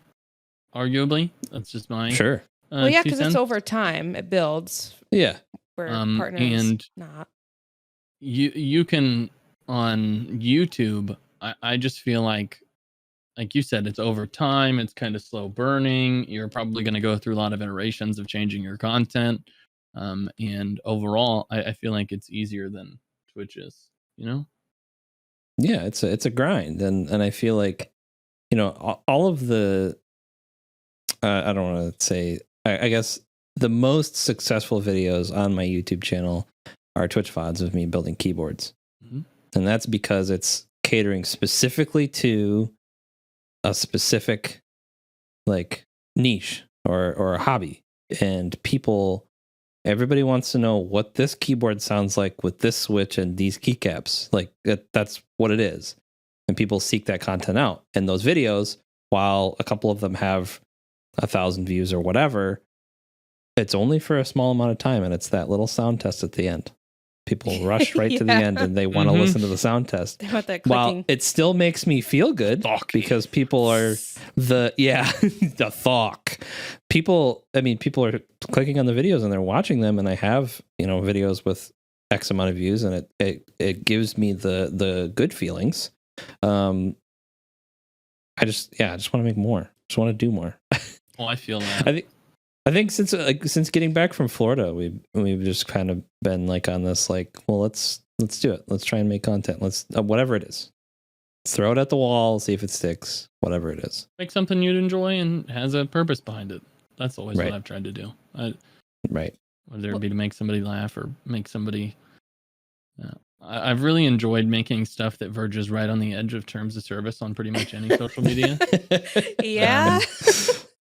Arguably, that's just my sure. Well, yeah, because it's over time, it builds. Yeah. Where partners and not. You can on YouTube. I just feel like you said, it's over time. It's kind of slow burning. You're probably going to go through a lot of iterations of changing your content. And overall, I feel like it's easier than switches, you know? Yeah, it's a grind, and I feel like, you know, all of the I don't want to say, I guess the most successful videos on my YouTube channel are Twitch VODs of me building keyboards. Mhm. And that's because it's catering specifically to a specific like niche or a hobby. And everybody wants to know what this keyboard sounds like with this switch and these keycaps. Like that's what it is. And people seek that content out. And those videos, while a couple of them have 1,000 views or whatever, it's only for a small amount of time, and it's that little sound test at the end. People rush right to the Yeah. end, and they want to Mhm. listen to the sound test. They want that While clicking. it still makes me feel good because people are the thawk. People are clicking on the videos and they're watching them, and I have, you know, videos with X amount of views, and it gives me the good feelings. I just want to make more. Just want to do more. Oh, I feel that. I think since getting back from Florida, we've just kind of been like on this like, well, let's do it. Let's try and make content. Let's whatever it is, let's throw it at the wall, see if it sticks. Whatever it is, Make something you'd enjoy and has a purpose behind it. That's always Right. what I've tried to do. right? Whether it be to make somebody laugh or make somebody. I've really enjoyed making stuff that verges right on the edge of terms of service on pretty much any social media. Yeah.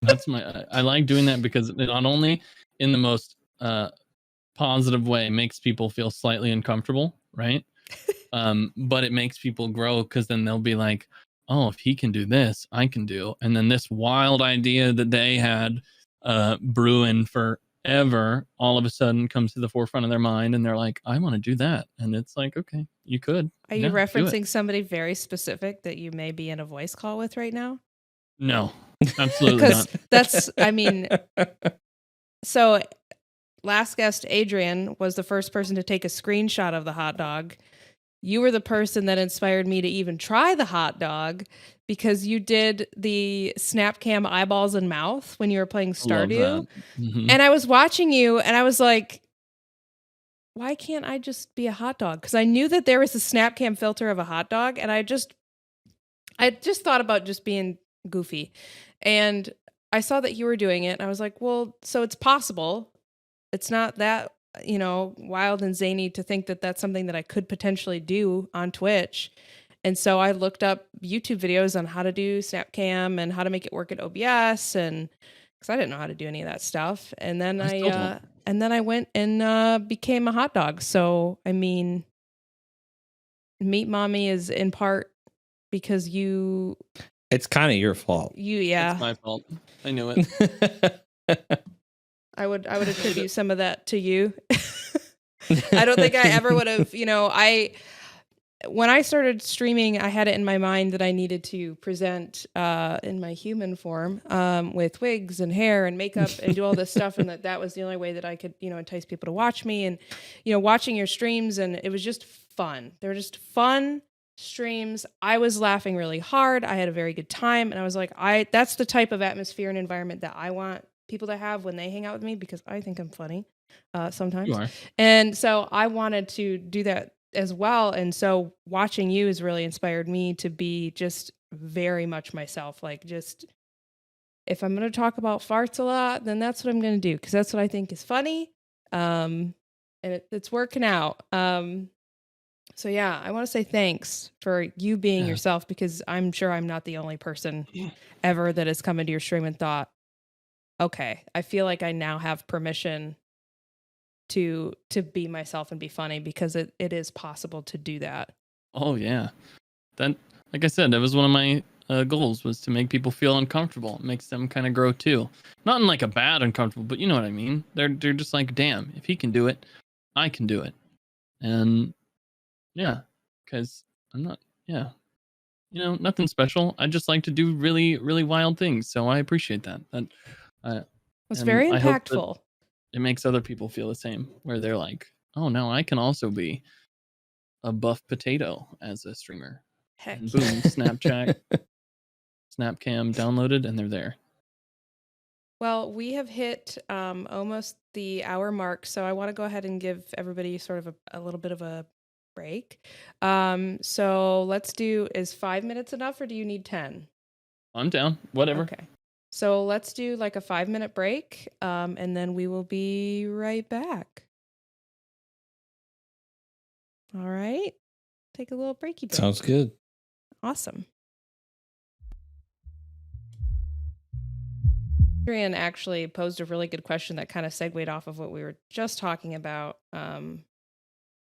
That's I like doing that because it not only in the most positive way makes people feel slightly uncomfortable, right? But it makes people grow because then they'll be like, oh, if he can do this, I can do. And then this wild idea that they had brewing forever all of a sudden comes to the forefront of their mind, and they're like, I want to do that. And it's like, okay, you could. Are you referencing somebody very specific that you may be in a voice call with right now? No, absolutely Because not. that's, I mean, so last guest, Adrian, was the first person to take a screenshot of the hot dog. You were the person that inspired me to even try the hot dog because you did the Snapcam eyeballs and mouth when you were playing Stardew. Mhm. And I was watching you and I was like, why can't I just be a hot dog? Because I knew that there was a Snapcam filter of a hot dog, and I just thought about just being goofy. And I saw that you were doing it, and I was like, well, so it's possible. It's not that, you know, wild and zany to think that that's something that I could potentially do on Twitch. And so I looked up YouTube videos on how to do Snapcam and how to make it work at OBS, and because I didn't know how to do any of that stuff. And then I still don't. I went and became a hot dog. So I mean, Meat Mommy is in part because It's kind of your fault. It's my fault. I knew it. I would attribute some of that to you. I don't think I ever would have, you know, when I started streaming, I had it in my mind that I needed to present in my human form with wigs and hair and makeup and do all this stuff, and that was the only way that I could, you know, entice people to watch me. And, you know, watching your streams, and it was just fun. They were just fun streams. I was laughing really hard. I had a very good time, and I was like, that's the type of atmosphere and environment that I want people to have when they hang out with me, because I think I'm funny sometimes. You are. And so I wanted to do that as well. And so watching you has really inspired me to be just very much myself. Like, just if I'm going to talk about farts a lot, then that's what I'm going to do, because that's what I think is funny. And it's working out. So yeah, I want to say thanks for you being yourself, because I'm sure I'm not the only person ever that has come into your stream and thought, okay, I feel like I now have permission to be myself and be funny, because it is possible to do that. Oh yeah, that, like I said, that was one of my goals, was to make people feel uncomfortable. It makes them kind of grow too, not in like a bad uncomfortable, but you know what I mean. They're just like, damn, if he can do it, I can do it. And yeah, because I'm not, you know, nothing special. I just like to do really, really wild things. So I appreciate that. It's and very I hope that impactful. it makes other people feel the same, where they're like, oh, now I can also be a buff potato as a streamer. Heck. And boom, Snapchat, Snapcam downloaded, and they're there. Well, we have hit almost the hour mark, so I want to go ahead and give everybody sort of a little bit of a break. So let's do, is 5 minutes enough or do you need 10? I'm down. Whatever. Okay. So let's do like a 5-minute break, and then we will be right back. All right. Take a little breaky break. Sounds good. Awesome. Adrian actually posed a really good question that kind of segued off of what we were just talking about. And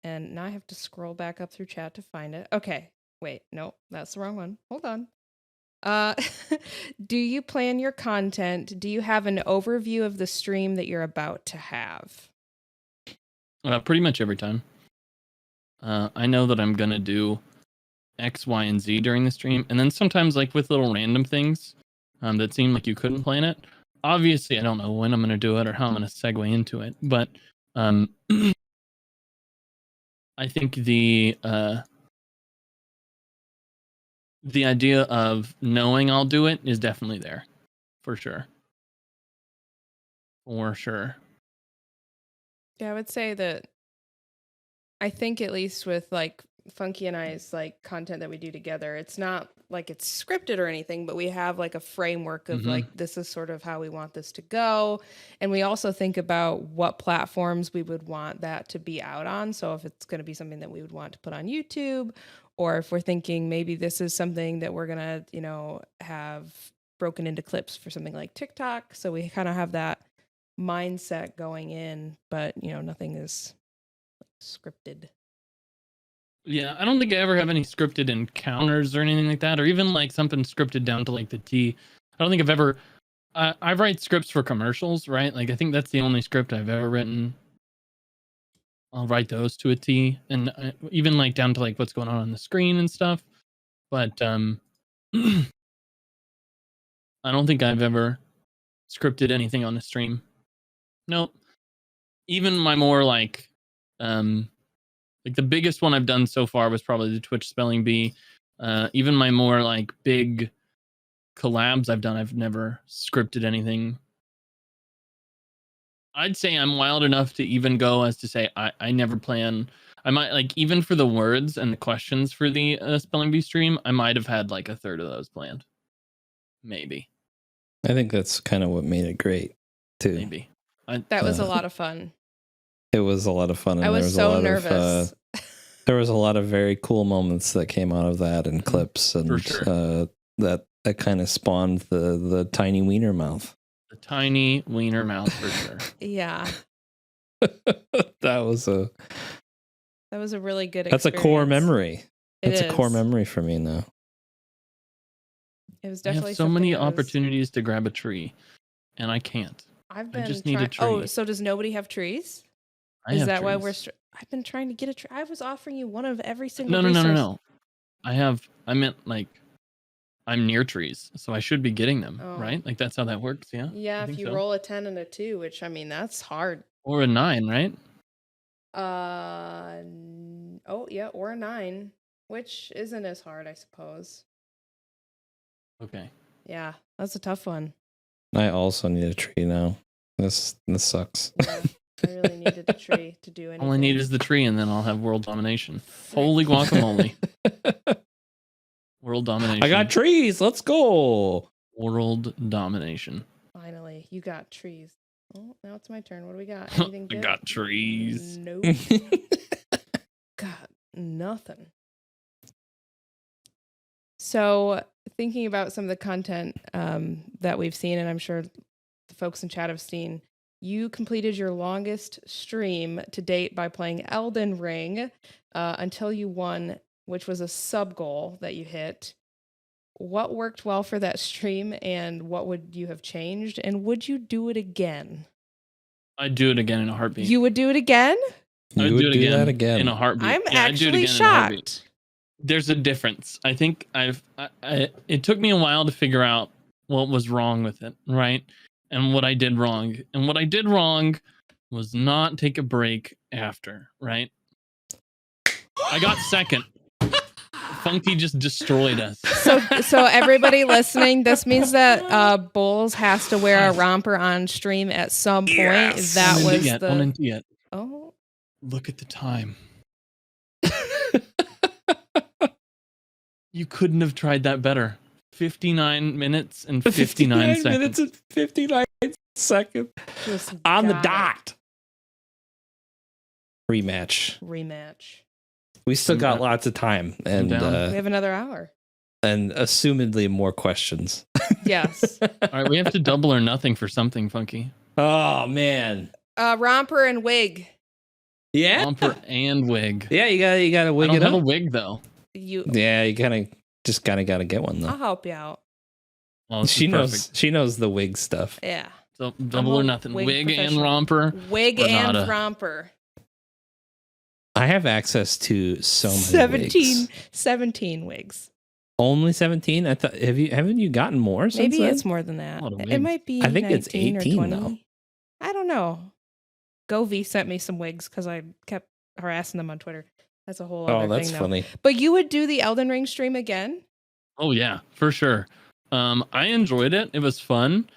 now I have to scroll back up through chat to find it. Okay. Wait, no, that's the wrong one. Hold on. Do you plan your content? Do you have an overview of the stream that you're about to have? Pretty much every time. I know that I'm gonna do X, Y, and Z during the stream, and then sometimes like with little random things that seem like you couldn't plan it. Obviously, I don't know when I'm gonna do it or how I'm gonna segue into it, but I think the idea of knowing I'll do it is definitely there, for sure. For sure. Yeah, I would say that I think at least with like Funky and I's like content that we do together, it's not like it's scripted or anything, but we have like a framework of like, this is sort of how we want this to go. And we also think about what platforms we would want that to be out on. So if it's going to be something that we would want to put on YouTube, or if we're thinking maybe this is something that we're going to, you know, have broken into clips for something like TikTok. So we kind of have that mindset going in, but you know, nothing is scripted. Yeah, I don't think I ever have any scripted encounters or anything like that, or even like something scripted down to like the T. I don't think I've ever. I write scripts for commercials, right? Like I think that's the only script I've ever written. I'll write those to a T, and even like down to like what's going on the screen and stuff. But I don't think I've ever scripted anything on the stream. Nope. Even my more like the biggest one I've done so far was probably the Twitch spelling bee. Even my more like big collabs I've done, I've never scripted anything. I'd say I'm wild enough to even go as to say I never plan. I might like even for the words and the questions for the spelling bee stream, I might have had like a third of those planned. Maybe. I think that's kind of what made it great too. Maybe. That was a lot of fun. It was a lot of fun. And I was so nervous. There was a lot of very cool moments that came out of that and clips, and For sure. that kind of spawned the tiny wiener mouth. The tiny wiener mouth for sure. Yeah. That was a really good experience. That's a core memory. It's a core memory for me now. It was I definitely have so many opportunities to grab a tree, and I can't. I just need a tree. Oh, so does nobody have trees? Is that why we're? I've been trying to get a tree. I was offering you one of every single. No. I meant like I'm near trees, so I should be getting them, right? Like that's how that works. Yeah. Yeah, if you roll a 10 and a 2, which I mean that's hard. Or a 9, right? Oh yeah, or a 9, which isn't as hard, I suppose. Okay. Yeah, that's a tough one. I also need a tree now. This sucks. Yeah, I really needed a tree to do anything. All I need is the tree, and then I'll have world domination. Holy guacamole! World domination. I got trees. Let's go. World domination. Finally, you got trees. Oh, now it's my turn. What do we got? Anything I good? got trees. Nope. Got nothing. So, thinking about some of the content that we've seen, and I'm sure the folks in chat have seen, you completed your longest stream to date by playing Elden Ring until you won, which was a sub goal that you hit. What worked well for that stream, and what would you have changed? And would you do it again? I'd do it again in a heartbeat. You would do it again? You would do that again in a heartbeat. I'm actually shocked. There's a difference. I think it took me a while to figure out what was wrong with it, right? And what I did wrong. And what I did wrong was not take a break after, right? I got second. Funky just destroyed us. So everybody listening, this means that Bulls has to wear a romper on stream at some point. Yes. That was One into yet. Oh. Look at the time. You couldn't have tried that better. 59 minutes and 59 seconds. minutes and 59 seconds. Just On the got it. dot. Rematch. We still I'm got down. lots of time, and We have another hour. assumedly more questions. Yes. All right, we have to double or nothing for something, Funky. Oh man. Romper and wig. Yeah. Romper and wig. Yeah, you gotta I wig don't it have a up. wig though. Yeah, you gotta gotta get one I'll though. help you out. Well, this She is knows perfect. she knows the wig stuff. Yeah. So double a or nothing. wig Wig and professional. romper. Wig Or and nada. romper. I have access to so many 17 wigs. wigs. Only 17? I thought haven't you gotten more since Maybe then? it's more than that. A lot of It wigs. might be I think it's 19 or 18 20. though. I don't know. Govey sent me some wigs because I kept harassing them on Twitter. That's a whole other Oh, that's thing, though. funny. But you would do the Elden Ring stream again? Oh yeah, for sure. I enjoyed it. It was fun.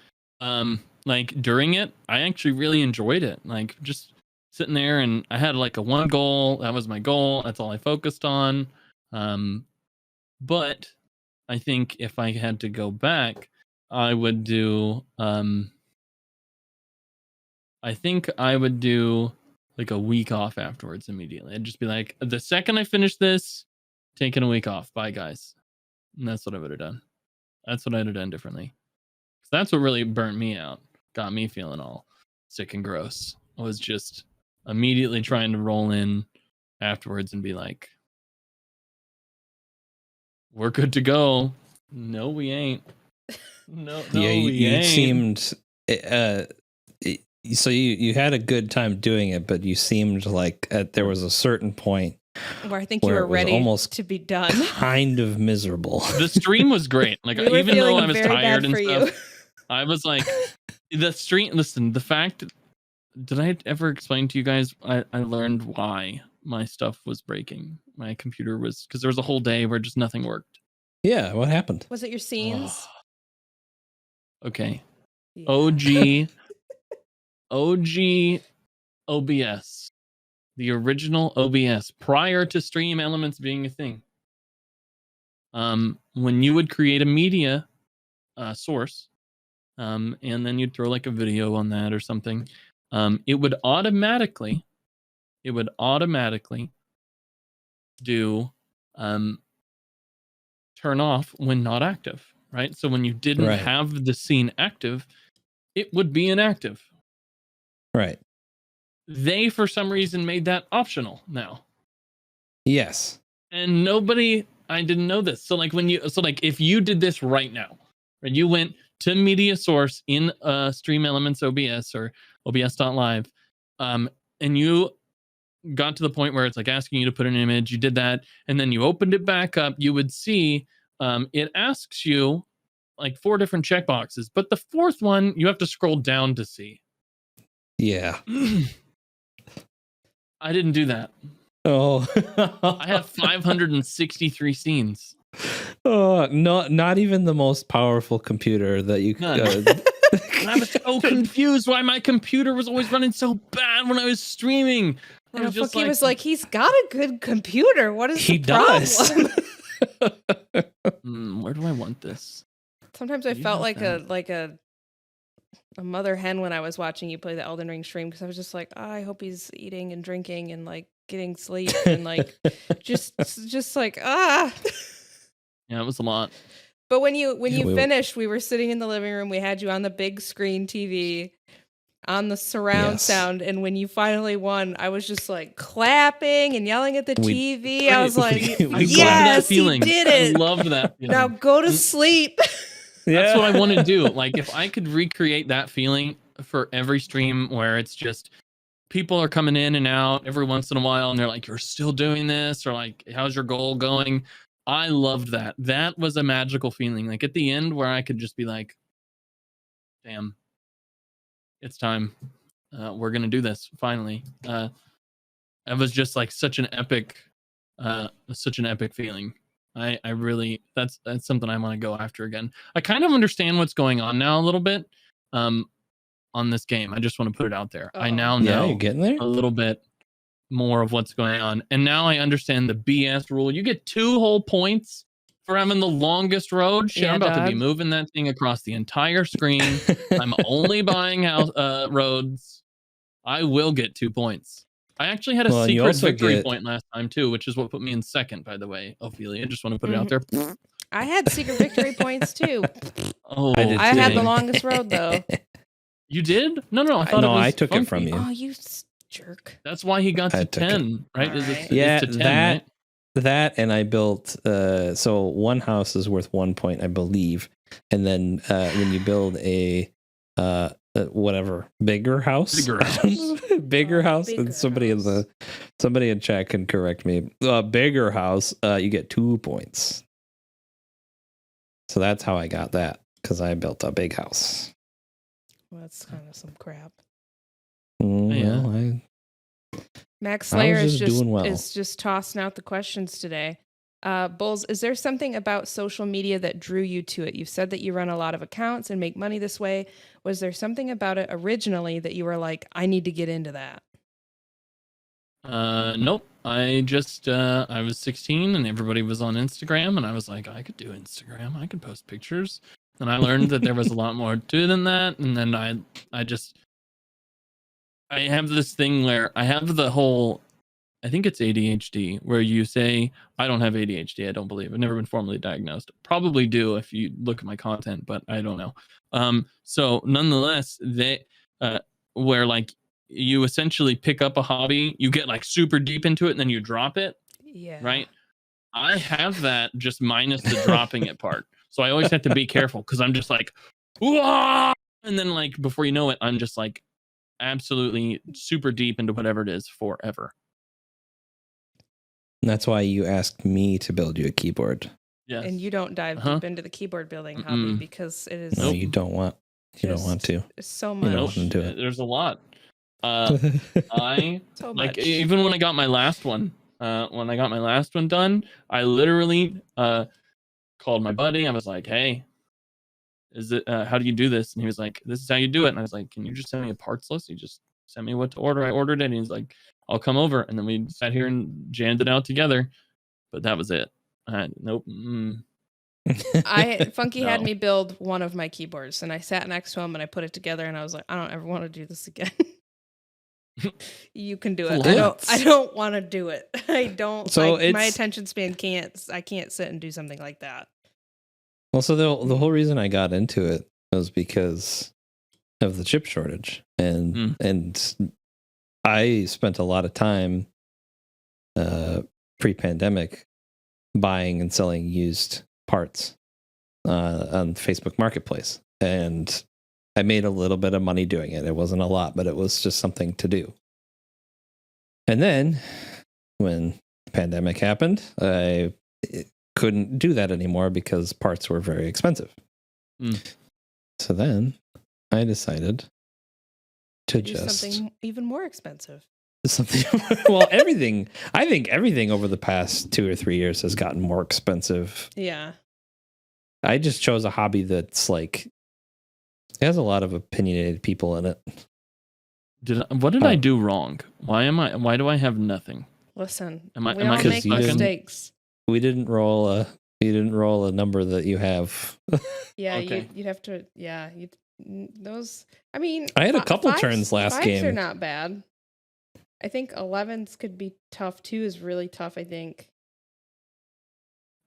Like during it, I actually really enjoyed it. Like just sitting there, and I had like a one goal. That was my goal. That's all I focused on. But I think if I had to go back, I would do. I think I would do like a week off afterwards immediately. I'd just be like, the second I finish this, taking a week off. Bye, guys. And that's what I would have done. That's what I'd have done differently. That's what really burnt me out. Got me feeling all sick and gross. I was just immediately trying to roll in afterwards and be like, we're good to go. No, we ain't. No, Yeah, you ain't. seemed so you had a good time doing it, but you seemed like there was a certain point Where I think you where were it was ready almost to be done. kind of miserable. The stream was great. Like We were even though feeling I was very bad tired and for stuff, you. I was like, the stream. Listen, the fact. Did I ever explain to you guys? I learned why my stuff was breaking. My computer was because there was a whole day where just nothing worked. Yeah, what happened? Was it your scenes? Okay. Yeah. OG OBS. The original OBS prior to Stream Elements being a thing. When you would create a media source, and then you'd throw like a video on that or something, it would automatically do turn off when not active, right? So when you didn't Right. have the scene active, it would be inactive. Right. They, for some reason, made that optional now. Yes. And I didn't know this. So like if you did this right now, right, you went to media source in Stream Elements OBS or OBS.live, and you got to the point where it's like asking you to put an image, you did that, and then you opened it back up, you would see it asks you like 4 different checkboxes, but the 4th one you have to scroll down to see. Yeah. I didn't do that. Oh. I have 563 scenes. Oh, not even the most powerful computer that you None. could. And I was so confused why my computer was always running so bad when I was streaming. I And was just Fookie was like, he's got a good computer. What is He the problem? does. Where do I want this? Sometimes I You felt have like a mother hen when I was watching you play the Elden Ring stream because I was just like, I hope he's eating and drinking and like getting sleep and like just like Yeah, it was a lot. But when you we- finished, we were sitting in the living room. We had you on the big screen TV, on the surround Yes. sound, and when you finally won, I was just like clapping and yelling at the TV. I was like, we I loved "Yes, that feeling. he did it! I loved that feeling. Now go to sleep." That's what I want to do. Like, if I could recreate that feeling for every stream where it's just people are coming in and out every once in a while and they're like, you're still doing this, or like, how's your goal going? I loved that. That was a magical feeling. Like at the end where I could just be like, damn, it's time. We're going to do this finally. It was just like such an epic feeling. I really, that's something I want to go after again. I kind of understand what's going on now a little bit on this game. I just want to put it out there. I now Yeah, know you're getting there. a little bit more of what's going on. And now I understand the BS rule. You get 2 whole points for having the longest road. Shit, Yeah, I'm about to be dog. moving that thing across the entire screen. I'm only buying roads. I will get 2 points. I actually had a Well, and you secret also victory get- point last time too, which is what put me in second, by the way, Ophelia. Just want to put it out there. I had secret victory points too. Oh, I did I had the dang. longest road though. You did? No, I thought it No, was I took it from Funky. you. Oh, you jerk. That's why he got I to took it. 10, right? All Is right. Yeah, it's to 10, that right? that, and I built. So one house is worth 1 point, I believe, and then when you build a whatever bigger house, Bigger house. bigger house, bigger and somebody house. in chat can correct me. Bigger house, you get 2 points. So that's how I got that, because I built a big house. Well, that's kind of some crap. Yeah. Well, Max I was Slayer just doing well. is just tossing out the questions today. Bulls, is there something about social media that drew you to it? You've said that you run a lot of accounts and make money this way. Was there something about it originally that you were like, I need to get into that? Nope. I just I was 16 and everybody was on Instagram and I was like, I could do Instagram. I could post pictures. And I learned that there was a lot more to it than that. And then I have this thing where I have the whole, I think it's ADHD, where you say, I don't have ADHD. I don't believe. I've never been formally diagnosed. Probably do if you look at my content, but I don't know. So nonetheless, where like you essentially pick up a hobby, you get like super deep into it, and then you drop it, Yeah. right? I have that just minus the dropping it part. So I always have to be careful because I'm just like, whoa! And then like before you know it, I'm just like absolutely super deep into whatever it is forever. And that's why you asked me to build you a keyboard. Yes. And you don't dive Uh-huh. deep into the keyboard building hobby Mm-mm. because it is No, you don't want. You don't just want to. so You much. don't Nope. want to do it. There's a lot. I So like much. even when I got my last one, done, I literally called my buddy. I was like, "Hey, is it how do you do this?" And he was like, "This is how you do it." And I was like, "Can you just send me a parts list?" He just sent me what to order. I ordered it, and he's like, "I'll come over." And then we sat here and jammed it out together. But that was it. Nope. Funky had No. me build one of my keyboards, and I sat next to him and I put it together, and I was like, I don't ever want to do this again. You can do it. What? I don't want to do it. I don't. So my it's- attention span can't. I can't sit and do something like that. Well, so the whole reason I got into it was because of the chip shortage, and I spent a lot of time pre-pandemic buying and selling used parts on Facebook Marketplace, and I made a little bit of money doing it. It wasn't a lot, but it was just something to do. And then when the pandemic happened, I couldn't do that anymore because parts were very expensive. So then I decided to Do just something even more expensive. well, everything. I think everything over the past 2 or 3 years has gotten more expensive. Yeah. I just chose a hobby that's like it has a lot of opinionated people in it. What did I do wrong? Why do I have nothing? Listen, Am I- we am I all Because make you didn't- mistakes. We didn't roll a number that you have. Yeah, Okay. you'd have to. Yeah, those. I mean, I had a fi- couple fives- turns last fives are game. not bad. I think 11s could be tough. 2 is really tough, I think.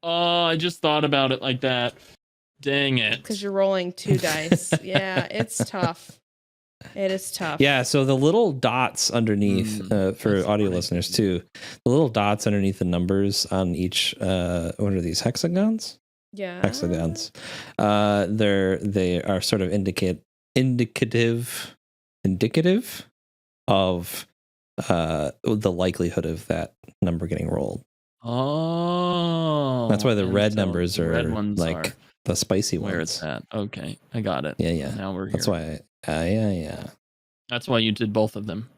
Oh, I just thought about it like that. Dang it. Because you're rolling 2 dice. Yeah, it's tough. It is tough. Yeah, so the little dots underneath for that's audio fine. listeners too, the little dots underneath the numbers on each what are these, hexagons? Yeah. Hexagons. They are sort of indicative of the likelihood of that number getting rolled. Oh. That's why the and red so numbers the are red ones like are the spicy where ones. it's at. Okay, I got it. Yeah. Now we're here. That's why. Yeah. That's why you did both of them.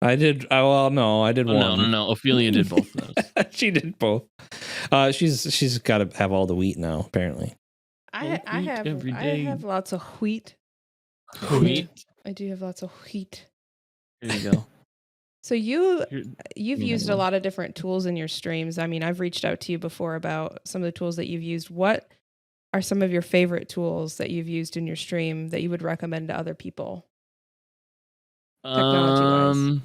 I did. Well, no, I did Oh, one. no. Ophelia did both of those. She did both. She's got to have all the wheat now. Apparently. I Wheat every day. have lots of wheat. Wheat. I do have lots of wheat. Here you go. So you've mean, used a anyone. lot of different tools in your streams. I mean, I've reached out to you before about some of the tools that you've used. What are some of your favorite tools that you've used in your stream that you would recommend to other people? Technology-wise.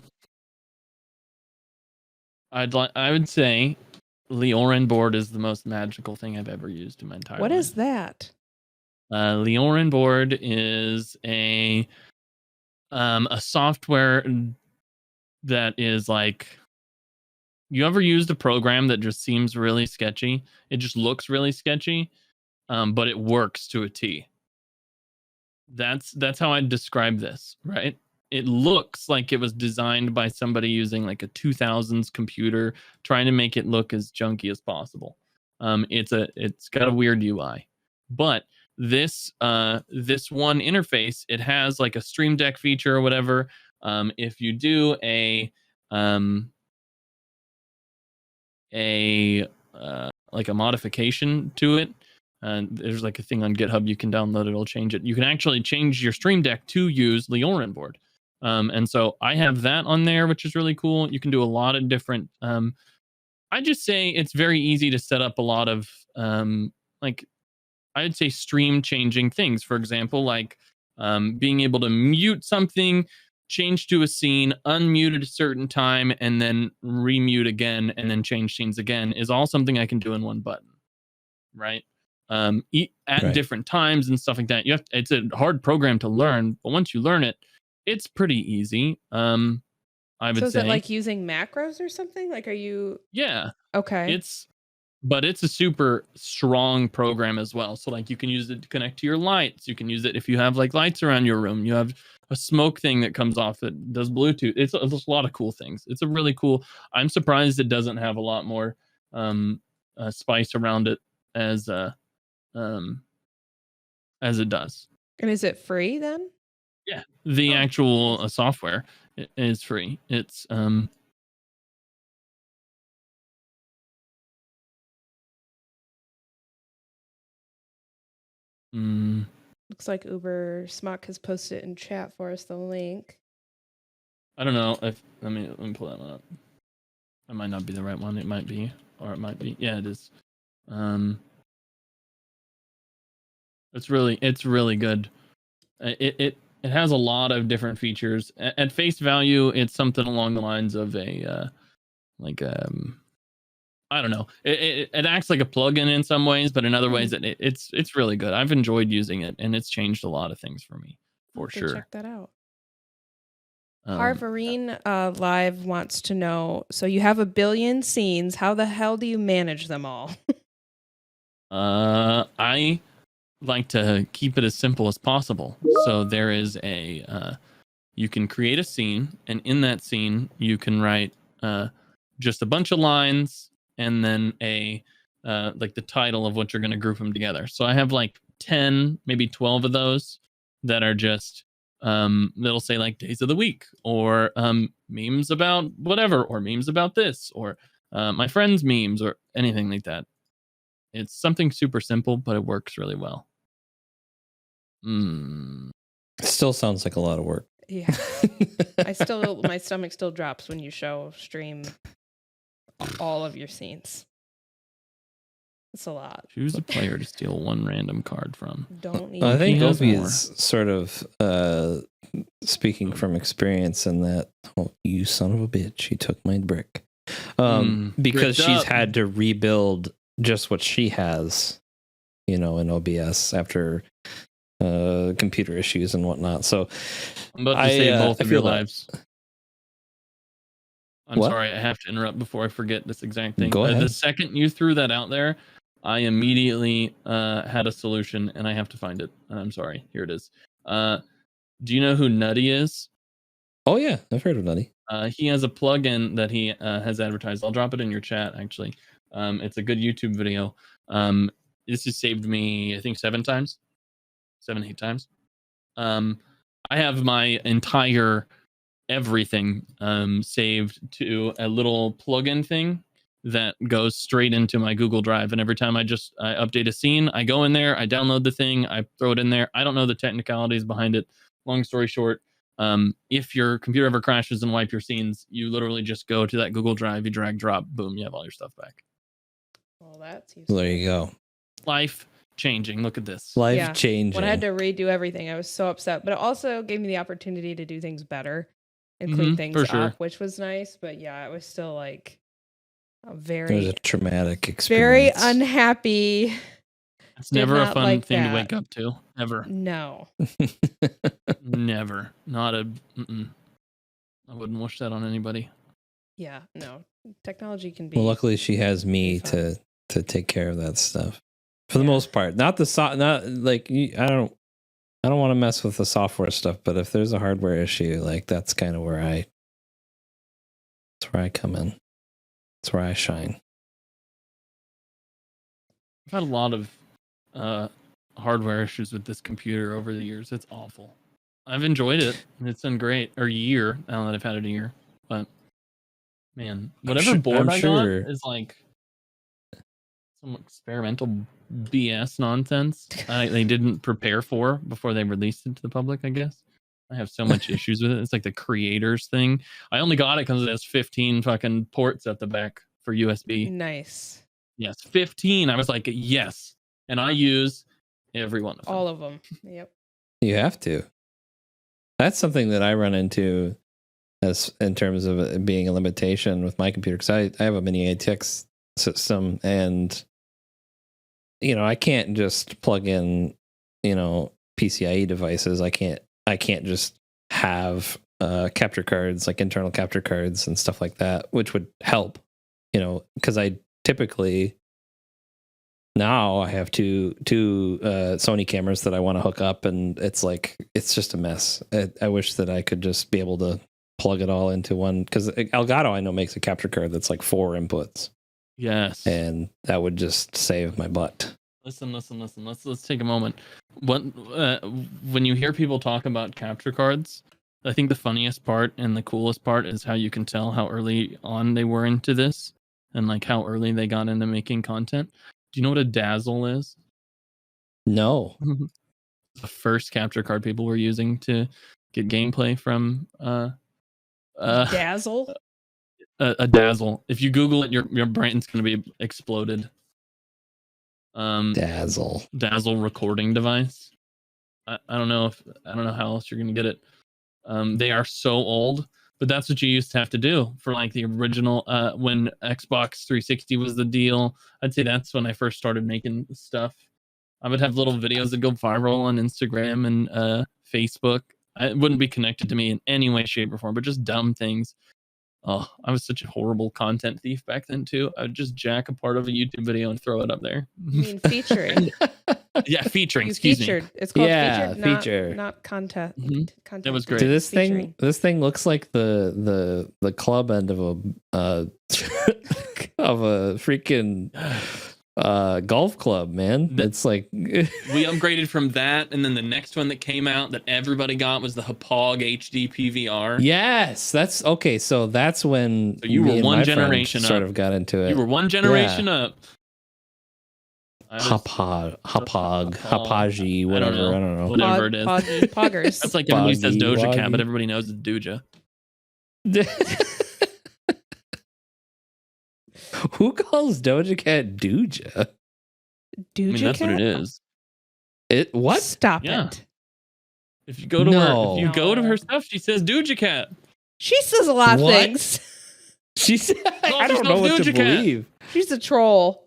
I would say Leorin board is the most magical thing I've ever used in my entire What life. is that? Leorin board is a software that is like, you ever used a program that just seems really sketchy? It just looks really sketchy, but it works to a T. That's how I'd describe this, right? It looks like it was designed by somebody using like a 2000s computer, trying to make it look as junky as possible. It's got a weird UI, but this one interface, it has like a Stream Deck feature or whatever. If you do um, a like a modification to it, and there's like a thing on GitHub you can download. It'll change it. You can actually change your Stream Deck to use Leorin board. And so I have that on there, which is really cool. You can do a lot of different. I just say it's very easy to set up a lot of like, I'd say stream changing things. For example, like being able to mute something, change to a scene, unmute at a certain time, and then remute again, and then change scenes again is all something I can do in one button, right? At Right. different times and stuff like that. It's a hard program to learn, but once you learn it, it's pretty easy. I would So is say, it like using macros or something? Like, are you yeah, okay? but it's a super strong program as well. So like, you can use it to connect to your lights. You can use it if you have like lights around your room. You have a smoke thing that comes off that does Bluetooth. It's a lot of cool things. It's a really cool. I'm surprised it doesn't have a lot more spice around it as it does. And is it free then? Yeah, the Oh, actual nice. software is free. It's Looks like Uber Smock has posted it in chat for us, the link. I don't know if let me pull that one up. That might not be the right one. It might be, or it might be. Yeah, it is. It's really good. It has a lot of different features. At face value, it's something along the lines of a I don't know. It acts like a plugin in some ways, but in other ways, it's really good. I've enjoyed using it, and it's changed a lot of things for me, for sure. Check that out. Harvarine Live wants to know, so you have 1 billion scenes. How the hell do you manage them all? I like to keep it as simple as possible. So there is you can create a scene, and in that scene, you can write just a bunch of lines, and then like the title of what you're going to group them together. So I have like 10, maybe 12 of those that are just that'll say like days of the week, or memes about whatever, or memes about this, or my friends' memes, or anything like that. It's something super simple, but it works really well. Still sounds like a lot of work. Yeah. My stomach still drops when you stream all of your scenes. It's a lot. Choose a player to steal one random card from. Don't need. I think He has Obi more. is sort of speaking from experience in that. Oh, you son of a bitch! He took my brick. Because Bricked she's up. had to rebuild just what she has, in OBS after computer issues and whatnot. So I'm about to save both of your feel that. lives. I'm What? sorry, I have to interrupt before I forget this exact thing. Go ahead. The second you threw that out there, I immediately had a solution, and I have to find it. I'm sorry. Here it is. Do you know who Nutty is? Oh yeah, I've heard of Nutty. He has a plugin that he has advertised. I'll drop it in your chat, actually. It's a good YouTube video. This has saved me, I think, 7, 8 times. I have my entire everything saved to a little plugin thing that goes straight into my Google Drive. And every time I update a scene, I go in there, I download the thing, I throw it in there. I don't know the technicalities behind it. Long story short, If your computer ever crashes and wipe your scenes, you literally just go to that Google Drive, you drag, drop, boom, you have all your stuff back. Well, that's useful. There you go. Life changing. Look at this. Life changing. When I had to redo everything, I was so upset. But it also gave me the opportunity to do things better and clean things for sure. up, which was nice. But yeah, it was still like a It was very, a traumatic very experience. unhappy. It's Did never a not fun like thing that. to wake up to. Ever. No. Never. Not a. I wouldn't wish that on anybody. Yeah, no. Technology can be. Well, luckily she has me fun. to take care of that stuff for the most part. Not the not like I don't want to mess with the software stuff, but if there's a hardware issue, like that's kind of where I come in. That's where I shine. I've had a lot of hardware issues with this computer over the years. It's awful. I've enjoyed it. It's been great. Or a year now that I've had it a year. But man, whatever board I got is like some experimental BS nonsense they didn't prepare for before they released it to the public, I guess. I have so much issues with it. It's like the creators thing. I only got it because it has 15 fucking ports at the back for USB. Nice. Yes, 15. I was like, yes. And I use every one of them. All of them. Yep. You have to. That's something that I run into as in terms of it being a limitation with my computer, because I have a mini ATX system, and I can't just plug in PCIe devices. I can't just have capture cards, like internal capture cards and stuff like that, which would help, because I typically now I have two Sony cameras that I want to hook up, and it's just a mess. I wish that I could just be able to plug it all into one, because Elgato I know makes a capture card that's like 4 inputs. Yes. And that would just save my butt. Listen. Let's take a moment. When you hear people talk about capture cards, I think the funniest part and the coolest part is how you can tell how early on they were into this, and like how early they got into making content. Do you know what a dazzle is? No. The first capture card people were using to get gameplay from Dazzle? A dazzle. If you Google it, your brain's going to be exploded. Dazzle recording device. I don't know how else you're going to get it. They are so old, but that's what you used to have to do for like the original when Xbox 360 was the deal. I'd say that's when I first started making stuff. I would have little videos that go viral on Instagram and Facebook. It wouldn't be connected to me in any way, shape, or form, but just dumb things. Oh, I was such a horrible content thief back then too. I would just jack a part of a YouTube video and throw it up there. You mean featuring? Yeah, featuring. You Excuse featured. me. It's called Yeah, featured, feature. not content. Content. That was great. So this Featuring. thing looks like the club end of a of a freaking golf club, man. It's like we upgraded from that, and then the next one that came out that everybody got was the Hapog HD PVR. Yes, that's okay. So that's when So you were one generation sort up. of got into it. You were one generation up. Hapag, Hapaji, whatever. I don't know. Whatever it is. Poggers. That's like everybody says Boggy, Doja Cat, Woggy. but everybody knows it's Doja. Who calls Doja Cat Doja? Doja I mean, that's Cat? what it is. It what? Stop Yeah. it. If you go to No. her, if you go to No. her stuff, she says Doja Cat. She says a lot of What? things. She's. I don't know what to Doja Cat. believe. She's a troll.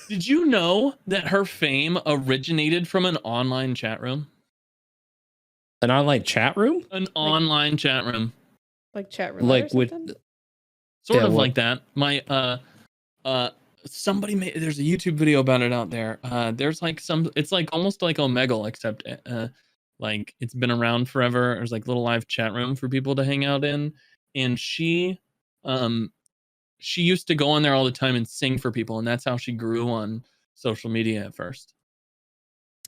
Did you know that her fame originated from an online chat room? An online chat room? An online chat room. Like chat roulette Like or with something? Sort Yeah, of what- like that. My somebody made there's a YouTube video about it out there. There's like it's like almost like Omegle, except like it's been around forever. There's like little live chat room for people to hang out in. And she used to go on there all the time and sing for people, and that's how she grew on social media at first.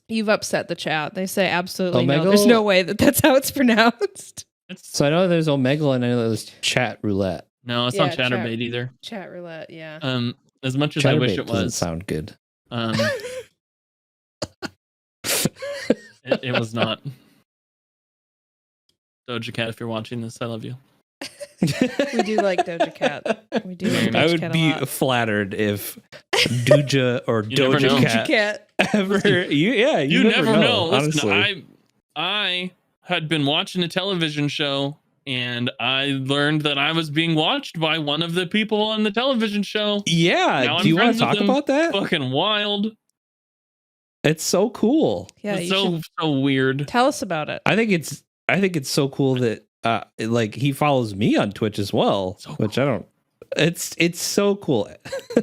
You've upset the chat. They say absolutely no. Omegle? There's no way that's how it's pronounced. So I know there's Omegle and I know there's Chat Roulette. No, it's Yeah, not Chatterbait either. Chat roulette, yeah. As much as I wish Chatterbait it doesn't was, sound good. It was not. Doja Cat, if you're watching this, I love you. We do like Doja Cat. We do like Doja I would Cat a be lot. flattered if Doja or You never know. Doja Doja Cat Cat. ever. You never know. Listen, Honestly, I had been watching a television show, and I learned that I was being watched by one of the people on the television show. yeah. Now Do you want friends to with talk them. about that? Fucking wild. It's so cool. Yeah, It's you should so weird. tell us about it. I think it's so cool that like he follows me on Twitch as well, So which cool. I don't. It's so cool. Yeah,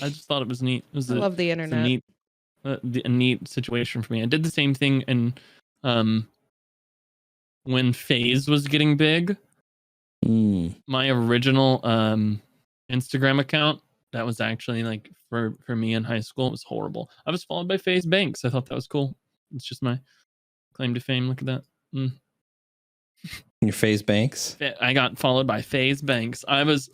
I just thought it was neat. It was I love the it's internet. a neat situation for me. I did the same thing in when FaZe was getting big. My original Instagram account that was actually like for me in high school, it was horrible. I was followed by FaZe Banks. I thought that was cool. It's just my claim to fame. Look at that. Your FaZe Banks. I got followed by FaZe Banks. I was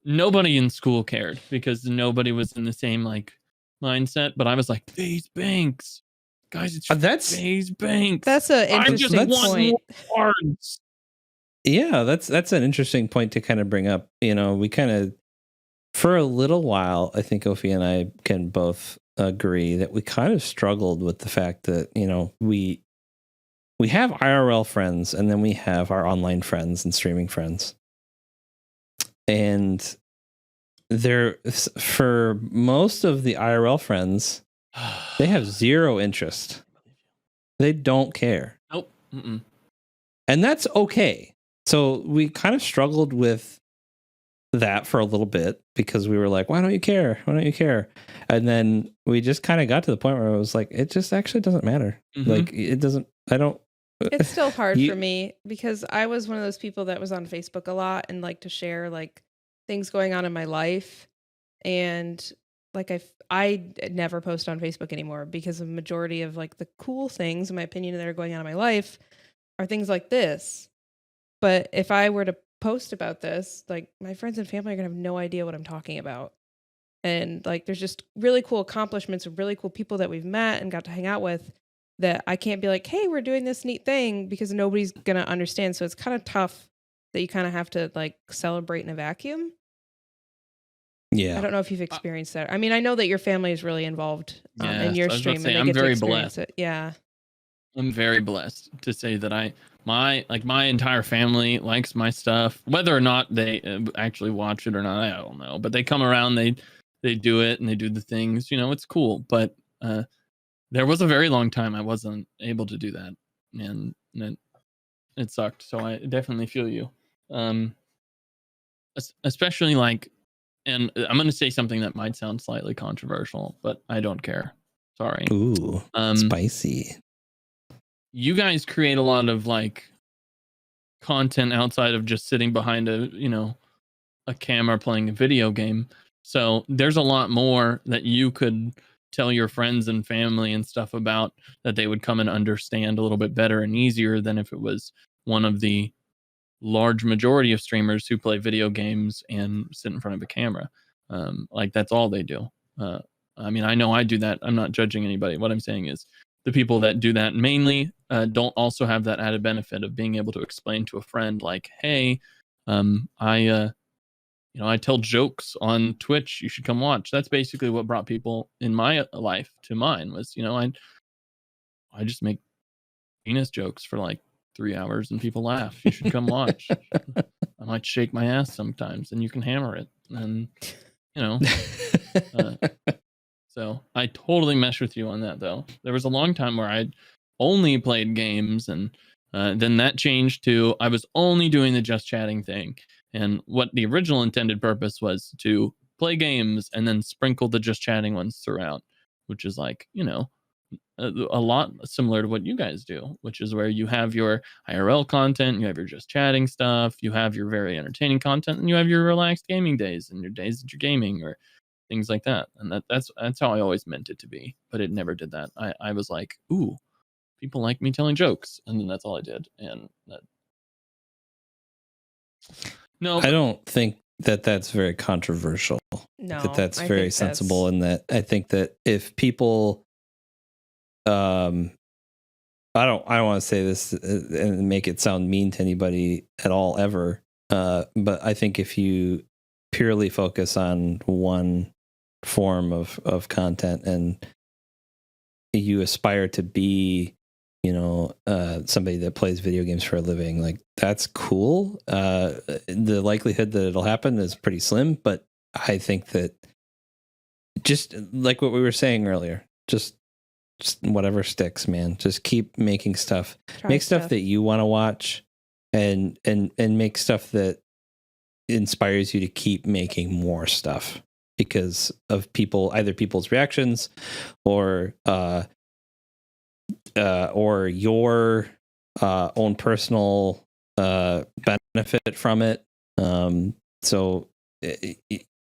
nobody in school cared because nobody was in the same like mindset, but I was like, FaZe Banks. Guys, it's That's FaZe Banks. That's an I just interesting want point. more cards. yeah, that's an interesting point to kind of bring up. You know, we kind of for a little while, I think Ophi and I can both agree that we kind of struggled with the fact that, you know, we have IRL friends and then we have our online friends and streaming friends. And there, for most of the IRL friends, they have zero interest. They don't care. Nope. Mm-mm. And that's okay. So we kind of struggled with that for a little bit because we were like, why don't you care? Why don't you care? And then we just kind of got to the point where it was like, it just actually doesn't matter. Mm-hmm. Like, it doesn't, I don't. It's still hard for me because I was one of those people that was on Facebook a lot and like to share like things going on in my life. And like I never post on Facebook anymore because the majority of like the cool things, in my opinion, that are going on in my life are things like this. But if I were to post about this, like my friends and family are gonna have no idea what I'm talking about. And like there's just really cool accomplishments of really cool people that we've met and got to hang out with that I can't be like, hey, we're doing this neat thing because nobody's gonna understand. So it's kind of tough that you kind of have to like celebrate in a vacuum. Yeah. I don't know if you've experienced that. I mean, I know that your family is really involved in your stream and they I'm get to very experience blessed. it. Yeah. I'm very blessed to say that my entire family likes my stuff, whether or not they actually watch it or not. I don't know, but they come around, they do it and they do the things, you know, it's cool. But there was a very long time I wasn't able to do that, and it sucked. So I definitely feel you, especially like, and I'm going to say something that might sound slightly controversial, but I don't care. Sorry. Ooh, spicy. You guys create a lot of like content outside of just sitting behind a camera playing a video game. So there's a lot more that you could tell your friends and family and stuff about that they would come and understand a little bit better and easier than if it was one of the large majority of streamers who play video games and sit in front of a camera. Like that's all they do. I mean, I know I do that. I'm not judging anybody. What I'm saying is the people that do that mainly don't also have that added benefit of being able to explain to a friend like, hey, I tell jokes on Twitch. You should come watch. That's basically what brought people in my life to mine was, I just make penis jokes for like 3 hours and people laugh. You should come watch. I might shake my ass sometimes and you can hammer it. And, so I totally mesh with you on that though. There was a long time where I only played games and then that changed to I was only doing the just chatting thing. And what the original intended purpose was to play games and then sprinkle the just chatting ones throughout, which is like, a lot similar to what you guys do, which is where you have your IRL content, you have your just chatting stuff, you have your very entertaining content, and you have your relaxed gaming days and your days that you're gaming or things like that. And that's how I always meant it to be, but it never did that. I was like, ooh, people like me telling jokes, and then that's all I did. And that. No, I don't think that that's very controversial. No, that's very sensible, and that I think that if people don't want to say this and make it sound mean to anybody at all ever. But I think if you purely focus on one form of content and you aspire to be, somebody that plays video games for a living, like that's cool. The likelihood that it'll happen is pretty slim, but I think that just like what we were saying earlier, just whatever sticks, man. Just keep making stuff. Make stuff that you want to watch, and make stuff that inspires you to keep making more stuff because of either people's reactions or your own personal benefit from it. So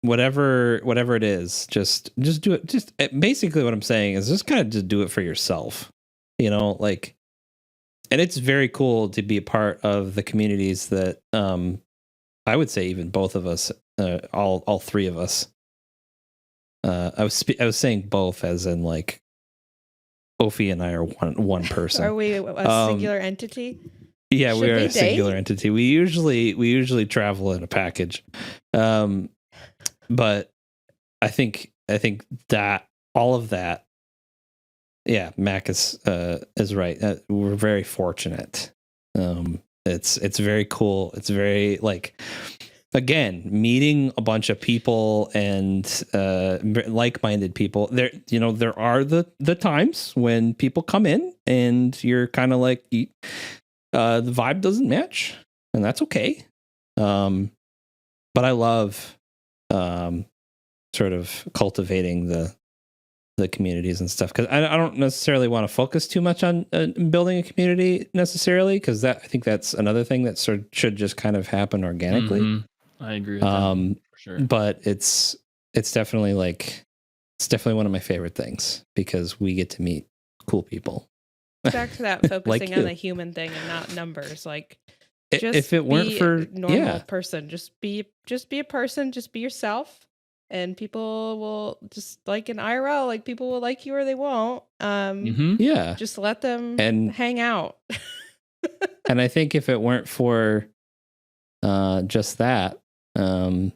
whatever it is, just do it. Just basically what I'm saying is just kind of just do it for yourself, like, and it's very cool to be a part of the communities that, I would say even both of us, all three of us, I was saying both as in like Ophi and I are one person. Are we a singular entity? Yeah, Should we are we a singular entity. We usually travel in a package. But I think that all of that, yeah, Mac is right. We're very fortunate. It's very cool. It's very like, again, meeting a bunch of people and like-minded people. There are the times when people come in and you're kind of like, the vibe doesn't match, and that's okay. But I love sort of cultivating the communities and stuff, because I don't necessarily want to focus too much on building a community necessarily, because I think that's another thing that should just kind of happen organically. Mm-hmm. I agree with that, for sure. But it's definitely one of my favorite things because we get to meet cool people. Back to that focusing like on the human thing and not numbers. Like, just if it weren't for a normal person, just be a person, just be yourself, and people will just, like in IRL, like people will like you or they won't. Yeah, just let them hang out. And I think if it weren't for just that, I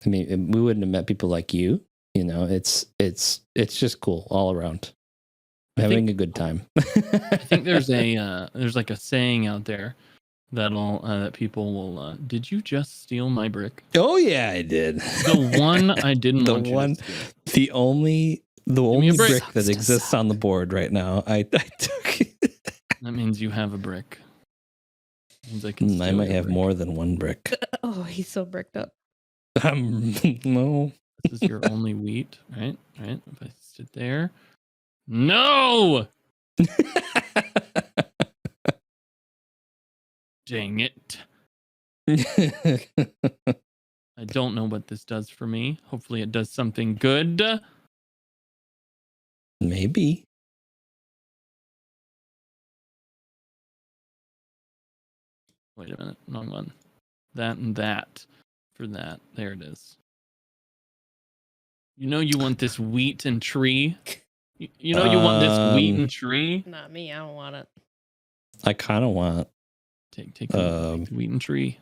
mean, we wouldn't have met people like you. It's just cool all around. Having a good time. I think there's like a saying out there that people will. Did you just steal my brick? Oh yeah, I did. The one I didn't. The only brick that exists on the board right now. I took. That means you have a brick. I might have more than one brick. Oh, he's so bricked up. No. This is your only wheat, right? Right. If I sit there. No. Dang it. I don't know what this does for me. Hopefully it does something good. Maybe. Wait a minute. Wrong one. That and that. For that. There it is. You want this wheat and tree? You want this wheat and tree? Not me. I don't want it. I kind of want... Take the wheat and tree.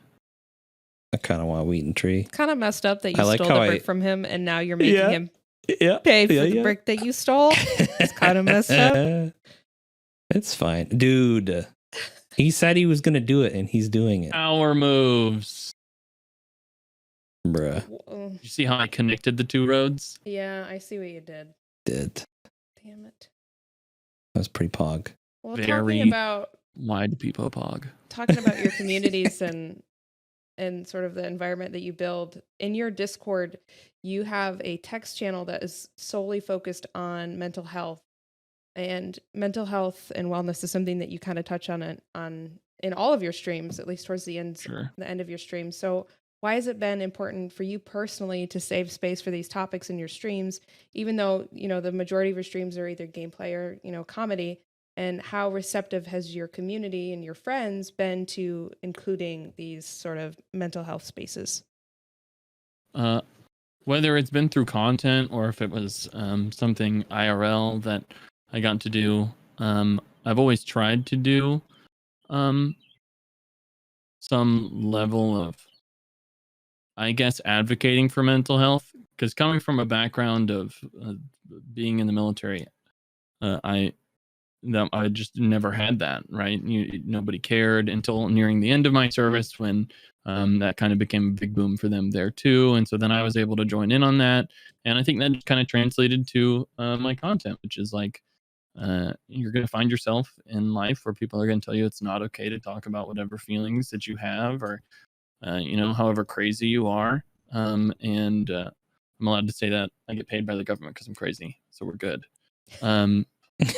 I kind of want wheat and tree. Kind of messed up that you stole the brick from him and now you're making him pay for the brick that you stole. It's kind of messed up. It's fine. Dude, he said he was going to do it and he's doing it. Power moves. Bruh. You see how I connected the two roads? Yeah, I see what you did. Damn it. That was pretty pog. Well, talking about wide people pog. Talking about your communities and sort of the environment that you build in your Discord, you have a text channel that is solely focused on mental health, and mental health and wellness is something that you kind of touch on in all of your streams, at least towards the end, the end of your stream. So why has it been important for you personally to save space for these topics in your streams, even though, the majority of your streams are either gameplay or, comedy? And how receptive has your community and your friends been to including these sort of mental health spaces? Whether it's been through content or if it was something IRL that I got to do, I've always tried to do um some level of, I guess, advocating for mental health, because coming from a background of being in the military, I that I just never had that, right? Nobody cared until nearing the end of my service, when that kind of became a big boom for them there too. And so then I was able to join in on that. And I think that kind of translated to my content, which is like, you're going to find yourself in life where people are going to tell you it's not okay to talk about whatever feelings that you have, or, however crazy you are. And I'm allowed to say that. I get paid by the government because I'm crazy. So we're good. Um,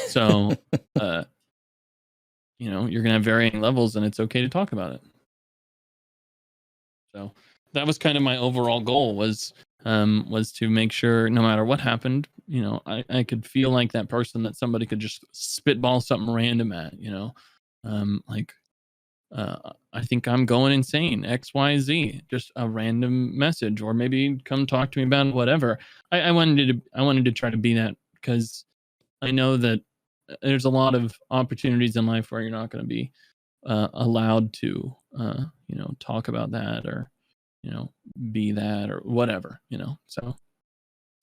so, you're going to have varying levels, and it's okay to talk about it. So that was kind of my overall goal, was to make sure no matter what happened, I could feel like that person that somebody could just spitball something random at, like, I think I'm going insane, XYZ, just a random message, or maybe come talk to me about whatever. I wanted to try to be that, because I know that there's a lot of opportunities in life where you're not going to be allowed to, talk about that, or, be that, or whatever, So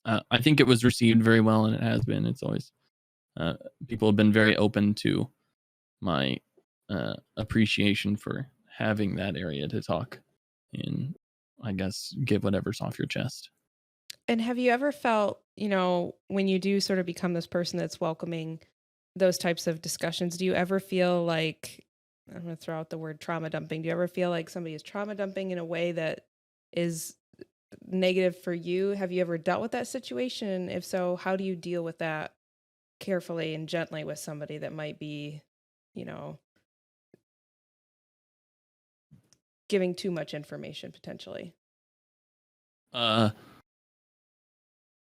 I think it was received very well, and it has been. It's always, people have been very open to my appreciation for having that area to talk and, I guess, get whatever's off your chest. And have you ever felt, when you do sort of become this person that's welcoming those types of discussions, do you ever feel like, I'm going to throw out the word trauma dumping. Do you ever feel like somebody is trauma dumping in a way that is negative for you? Have you ever dealt with that situation? If so, how do you deal with that carefully and gently with somebody that might be, you know, giving too much information potentially? Uh,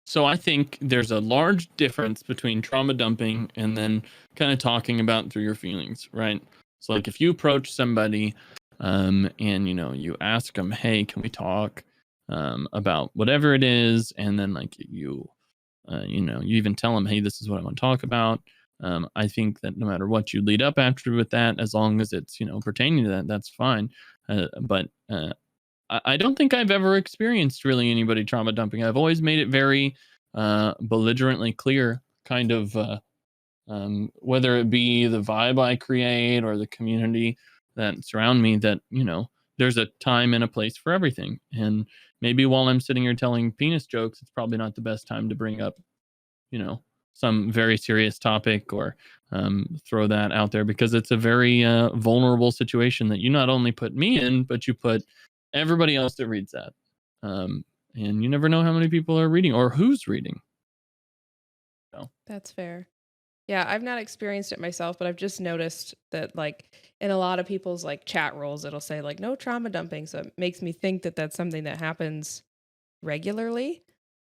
so I think there's a large difference between trauma dumping and then kind of talking about through your feelings, right? So like, if you approach somebody, and you ask them, "Hey, can we talk about whatever it is?" And then like you even tell them, "Hey, this is what I want to talk about." I think that no matter what you lead up after with that, as long as it's pertaining to that, that's fine. But I don't think I've ever experienced really anybody trauma dumping. I've always made it very belligerently clear, kind of, whether it be the vibe I create or the community that surround me, that there's a time and a place for everything. And maybe while I'm sitting here telling penis jokes, it's probably not the best time to bring up you know some very serious topic, or throw that out there, because it's a very vulnerable situation that you not only put me in, but you put everybody else that reads that. um, and you never know how many people are reading or who's reading. So That's fair. Yeah, I've not experienced it myself, but I've just noticed that, like, in a lot of people's like chat roles, it'll say like no trauma dumping, so it makes me think that that's something that happens regularly.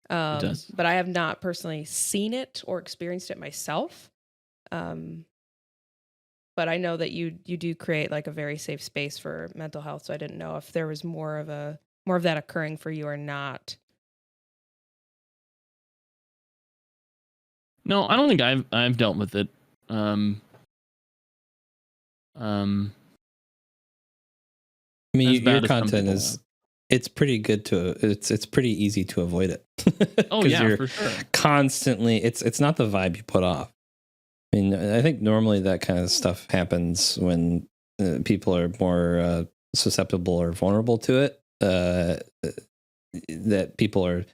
it does. But I have not personally seen it or experienced it myself. Um, but I know that you do create like a very safe space for mental health, so I didn't know if there was more of that occurring for you or not. No, I don't think I've dealt with it. um, um, I mean, as your bad as some content people is have. it's pretty good to it's pretty easy to avoid it. Oh 'Cause yeah, you're for sure. constantly it's not the vibe you put off. I mean, I think normally that kind of stuff happens when people are more susceptible or vulnerable to it. That people are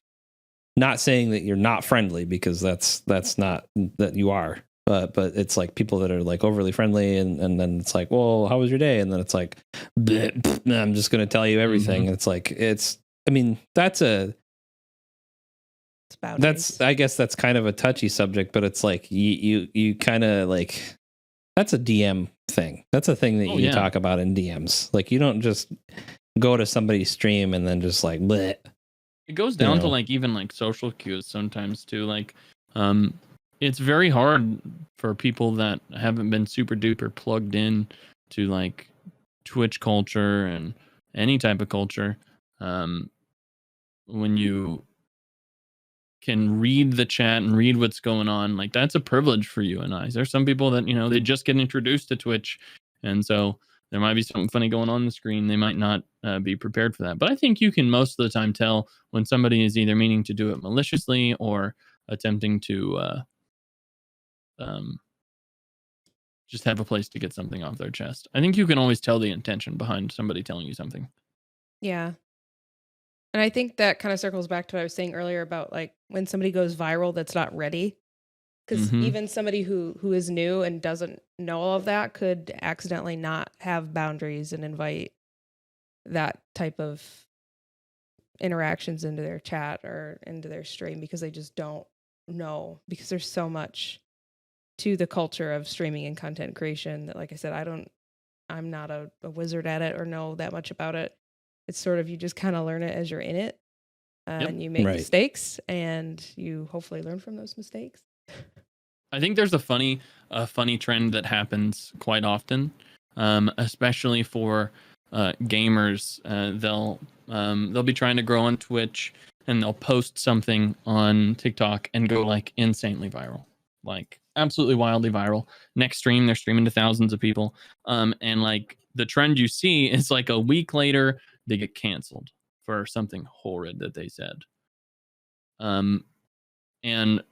not saying that you're not friendly, because that's not that you are. But it's like people that are like overly friendly, and then it's like, well, how was your day? And then it's like, bleh, bleh, I'm just going to tell you everything. Mhm. It's like I mean, It's boundaries. I guess that's kind of a touchy subject, but it's like you kind of like, that's a DM thing. That's a thing that Oh you yeah, talk about in DMs. Like, you don't just go to somebody's stream and then just like, bleh, it goes you down to know. like even like social cues sometimes too. Like, um, it's very hard for people that haven't been super duper plugged in to like Twitch culture and any type of culture. Um, when you can read the chat and read what's going on, like that's a privilege for you and I. There's some people that, you know, they just get introduced to Twitch, and so there might be something funny going on the screen. They might not be prepared for that. But I think you can most of the time tell when somebody is either meaning to do it maliciously or attempting to just have a place to get something off their chest. I think you can always tell the intention behind somebody telling you something. Yeah. And I think that kind of circles back to what I was saying earlier about like when somebody goes viral that's not ready. Because even somebody who is new and doesn't know all of that could accidentally not have boundaries and invite that type of interactions into their chat or into their stream because they just don't know, because there's so much to the culture of streaming and content creation that, like I said, I'm not a wizard at it or know that much about it. It's sort of, you just kind of learn it as you're in it, and you make mistakes and you hopefully learn from those mistakes. I think there's a funny trend that happens quite often, especially for gamers. They'll be trying to grow on Twitch, and they'll post something on TikTok and go like insanely viral, like absolutely wildly viral. Next stream, they're streaming to thousands of people, and like the trend you see is like a week later they get canceled for something horrid that they said. And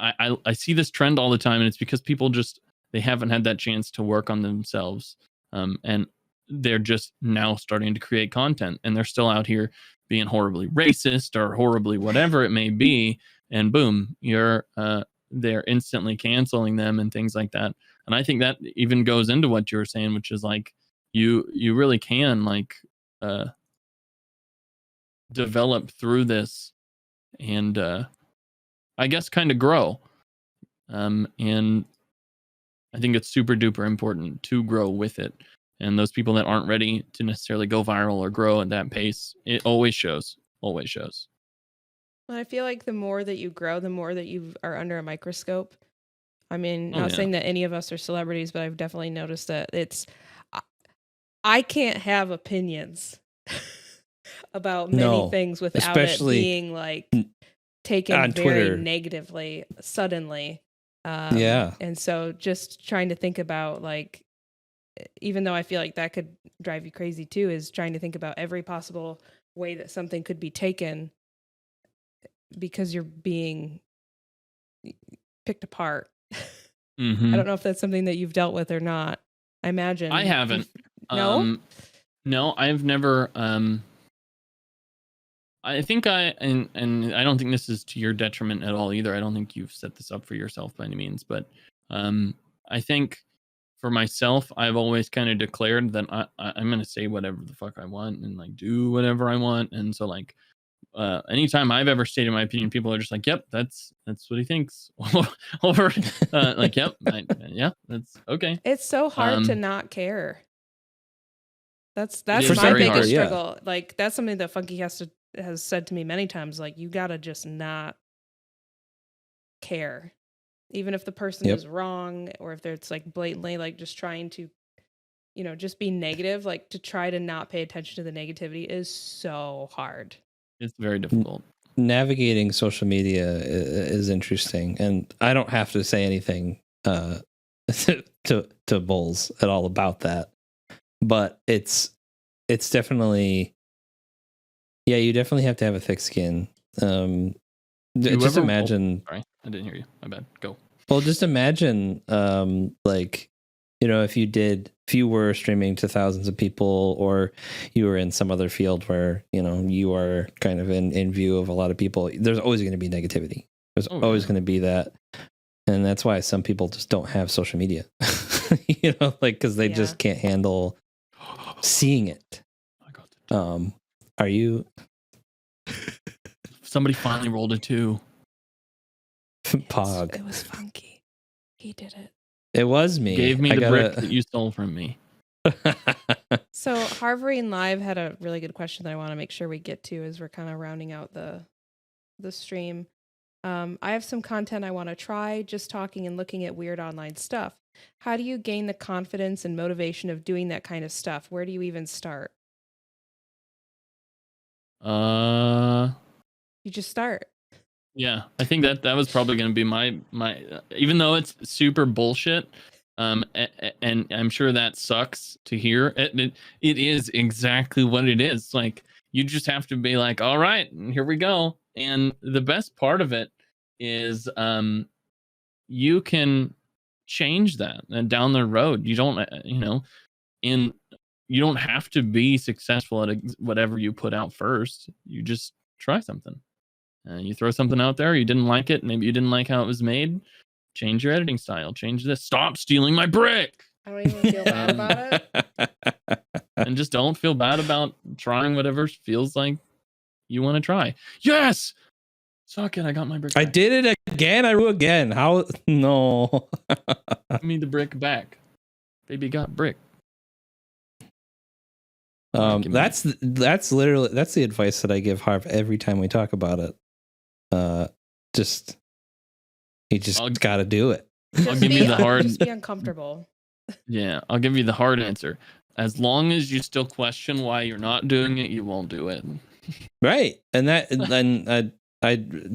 I see this trend all the time, and it's because people just, they haven't had that chance to work on themselves, and they're just now starting to create content, and they're still out here being horribly racist or horribly whatever it may be, and boom, they're instantly canceling them and things like that. And I think that even goes into what you were saying, which is like you really can like develop through this and I guess kind of grow. And I think it's super duper important to grow with it. And those people that aren't ready to necessarily go viral or grow at that pace, it always shows. Always shows. Well, I feel like the more that you grow, the more that you are under a microscope. I mean, not saying that any of us are celebrities, but I've definitely noticed that I can't have opinions about many things without it being like taken very Twitter negatively suddenly. And so just trying to think about, like, even though I feel like that could drive you crazy too, is trying to think about every possible way that something could be taken because you're being picked apart. I don't know if that's something that you've dealt with or not. I imagine I haven't. No, I've never. I think and I don't think this is to your detriment at all either. I don't think you've set this up for yourself by any means, but I think for myself, I've always kind of declared that I'm going to say whatever the fuck I want and like do whatever I want. And so like anytime I've ever stated my opinion, people are just like, "Yep, that's what he thinks." Over like, "Yep, yeah, that's okay." It's so hard to not care. That's my biggest struggle. Yeah. Like that's something that Funky has said to me many times. Like, you gotta just not care, even if the person is wrong or if it's like blatantly like just trying to, you know, just be negative. Like, to try to not pay attention to the negativity is so hard. It's very difficult. Navigating social media is interesting, and I don't have to say anything to Bulls at all about that. But it's definitely, yeah, you definitely have to have a thick skin. Just imagine. Sorry, I didn't hear you. My bad. Go. Well, just imagine, like, you know, if you were streaming to thousands of people, or you were in some other field where, you know, you are kind of in view of a lot of people, there's always going to be negativity. There's always going to be that. And that's why some people just don't have social media, you know, like, because they just can't handle seeing it. Are you? Somebody finally rolled a 2. Pog. It was Funky. He did it. It was me. Gave me the brick that you stole from me. So Harvarian Live had a really good question that I want to make sure we get to as we're kind of rounding out the stream. I have some content I want to try, just talking and looking at weird online stuff. How do you gain the confidence and motivation of doing that kind of stuff? Where do you even start? You just start. Yeah, I think that was probably going to be my even though it's super bullshit, and I'm sure that sucks to hear. It is exactly what it is. Like you just have to be like, all right, here we go. And the best part of it is, you can change that and down the road. You don't, in you don't have to be successful at whatever you put out first. You just try something. You throw something out there, you didn't like it, maybe you didn't like how it was made. Change your editing style. Change this. Stop stealing my brick, I don't even feel bad about it. and just don't feel bad about trying whatever feels like you want to try. Yes, suck it. I got my brick. I back. did it again. I do again. How? No. Give me the brick back. Baby got brick. That's literally that's the advice that I give Harv every time we talk about it. You just got to do it. I'll give you the hard. Just be uncomfortable. Yeah, I'll give you the hard answer. As long as you still question why you're not doing it, you won't do it. Right. And I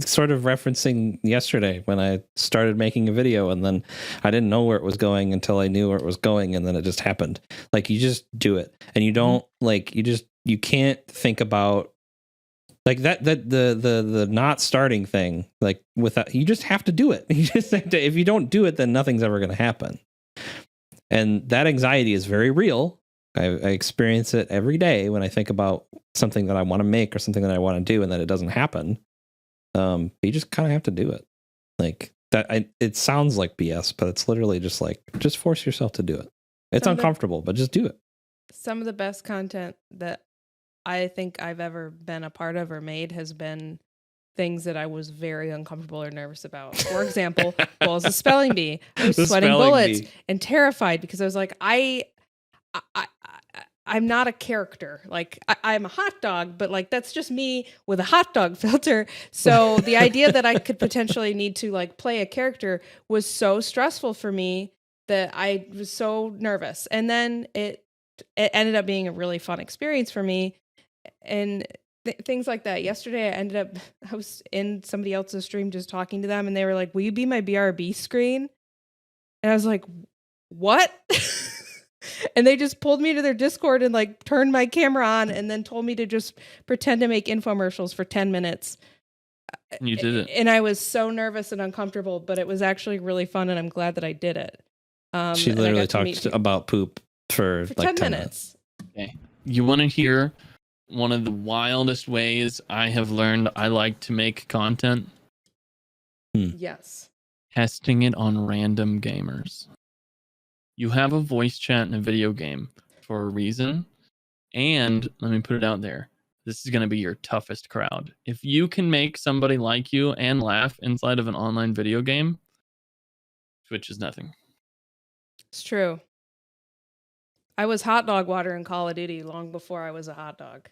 sort of referencing yesterday when I started making a video, and then I didn't know where it was going until I knew where it was going, and then it just happened. Like, you just do it, and you don't you can't think about like the not starting thing, like without, you just have to do it. You just have to, if you don't do it, then nothing's ever going to happen. And that anxiety is very real. I experience it every day when I think about something that I want to make or something that I want to do, and that it doesn't happen. You just kind of have to do it. Like that. It sounds like BS, but it's literally just like, just force yourself to do it. It's uncomfortable, but just do it. Some of the best content that I think I've ever been a part of or made has been things that I was very uncomfortable or nervous about. For example, Balls of Spelling Bee. I was sweating bullets and terrified because I was like, I'm not a character. Like, I'm a hot dog, but like, that's just me with a hot dog filter. So the idea that I could potentially need to like play a character was so stressful for me that I was so nervous. And then it ended up being a really fun experience for me. And things like that. Yesterday, I was in somebody else's stream just talking to them, and they were like, will you be my BRB screen? And I was like, what? And they just pulled me to their Discord and like turned my camera on and then told me to just pretend to make infomercials for 10 minutes. You did it. And I was so nervous and uncomfortable, but it was actually really fun, and I'm glad that I did it. She literally talked about poop for like 10 minutes. Okay. You want to hear one of the wildest ways I have learned I like to make content? Yes. Testing it on random gamers. You have a voice chat in a video game for a reason. And let me put it out there. This is going to be your toughest crowd. If you can make somebody like you and laugh inside of an online video game, Twitch is nothing. It's true. I was hot dog water in Call of Duty long before I was a hot dog.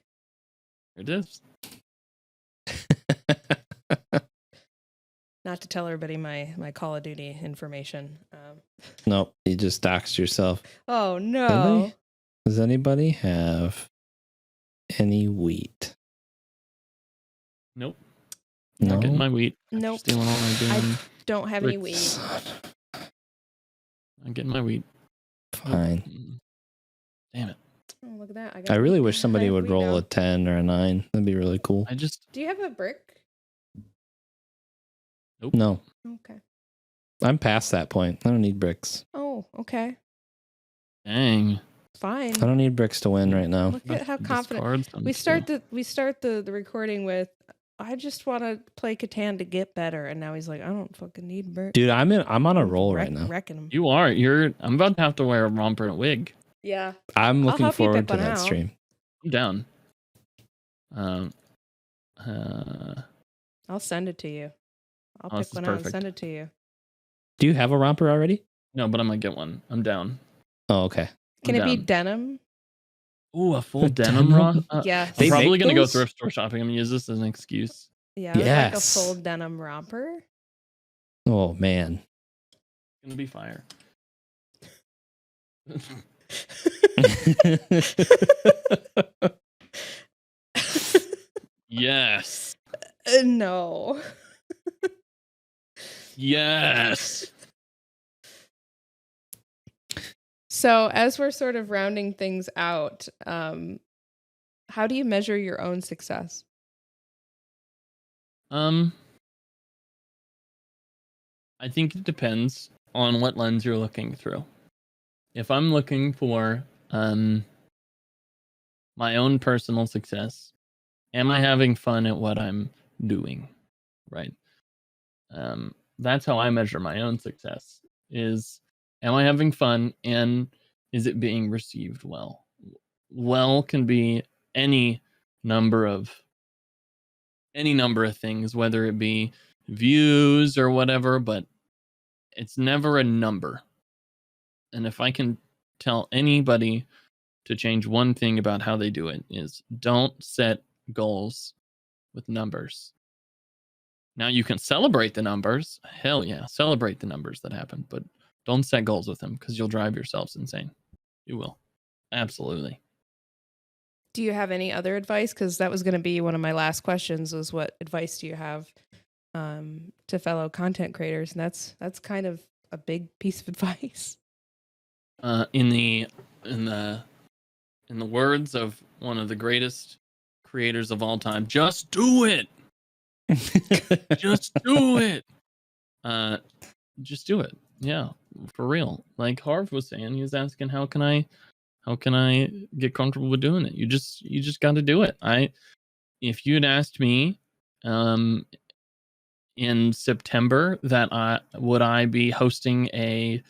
It is. Not to tell everybody my Call of Duty information. Nope, you just doxed yourself. Oh, no. Does anybody have any wheat? Nope. No? Not getting my wheat. Nope. Stealing all my damn. I don't have any wheat. I'm getting my wheat. Fine. Nope. Damn it. Oh, look at that. I really wish somebody would roll now. a 10 or a 9. That'd be really cool. Do you have a brick? Nope. No. Okay. I'm past that point. I don't need bricks. Oh, okay. Dang. Fine. I don't need bricks to win right now. Look at how confident we start the recording with. I just want to play Catan to get better, and now he's like, I don't fucking need bricks. Dude, I'm on a roll right now. Wrecking him. You are. I'm about to have to wear a romper and a wig. Yeah. I'm looking help you forward pick to one that out. stream. I'm down. I'll send it to you. I'll this pick is one out and perfect. send it to you. Do you have a romper already? No, but I might get one. I'm down. Oh, okay. Can I'm it be down. denim? Ooh, a full denim denim? romper? Yes. I'm They probably make going to go those? thrift store shopping. I'm going to use this as an excuse. Yeah. Like a Yes. full denim romper. Oh, man. It's going to be fire. Yes. No. Yes. So, as we're sort of rounding things out, how do you measure your own success? I think it depends on what lens you're looking through. If I'm looking for my own personal success, am I having fun at what I'm doing? Right. That's how I measure my own success. Is am I having fun and is it being received well? Well can be any number of things, whether it be views or whatever, but it's never a number. And if I can tell anybody to change one thing about how they do it, is don't set goals with numbers. Now you can celebrate the numbers. Hell yeah, celebrate the numbers that happen, but don't set goals with them because you'll drive yourselves insane. You will. Absolutely. Do you have any other advice? Because that was going to be one of my last questions. Was what advice do you have to fellow content creators? And that's kind of a big piece of advice. In the words of one of the greatest creators of all time, just do it. Just do it. Just do it. Yeah, for real. Like Harv was saying, he was asking, how can I get comfortable with doing it? You just got to do it. If you'd asked me in September that I would be hosting a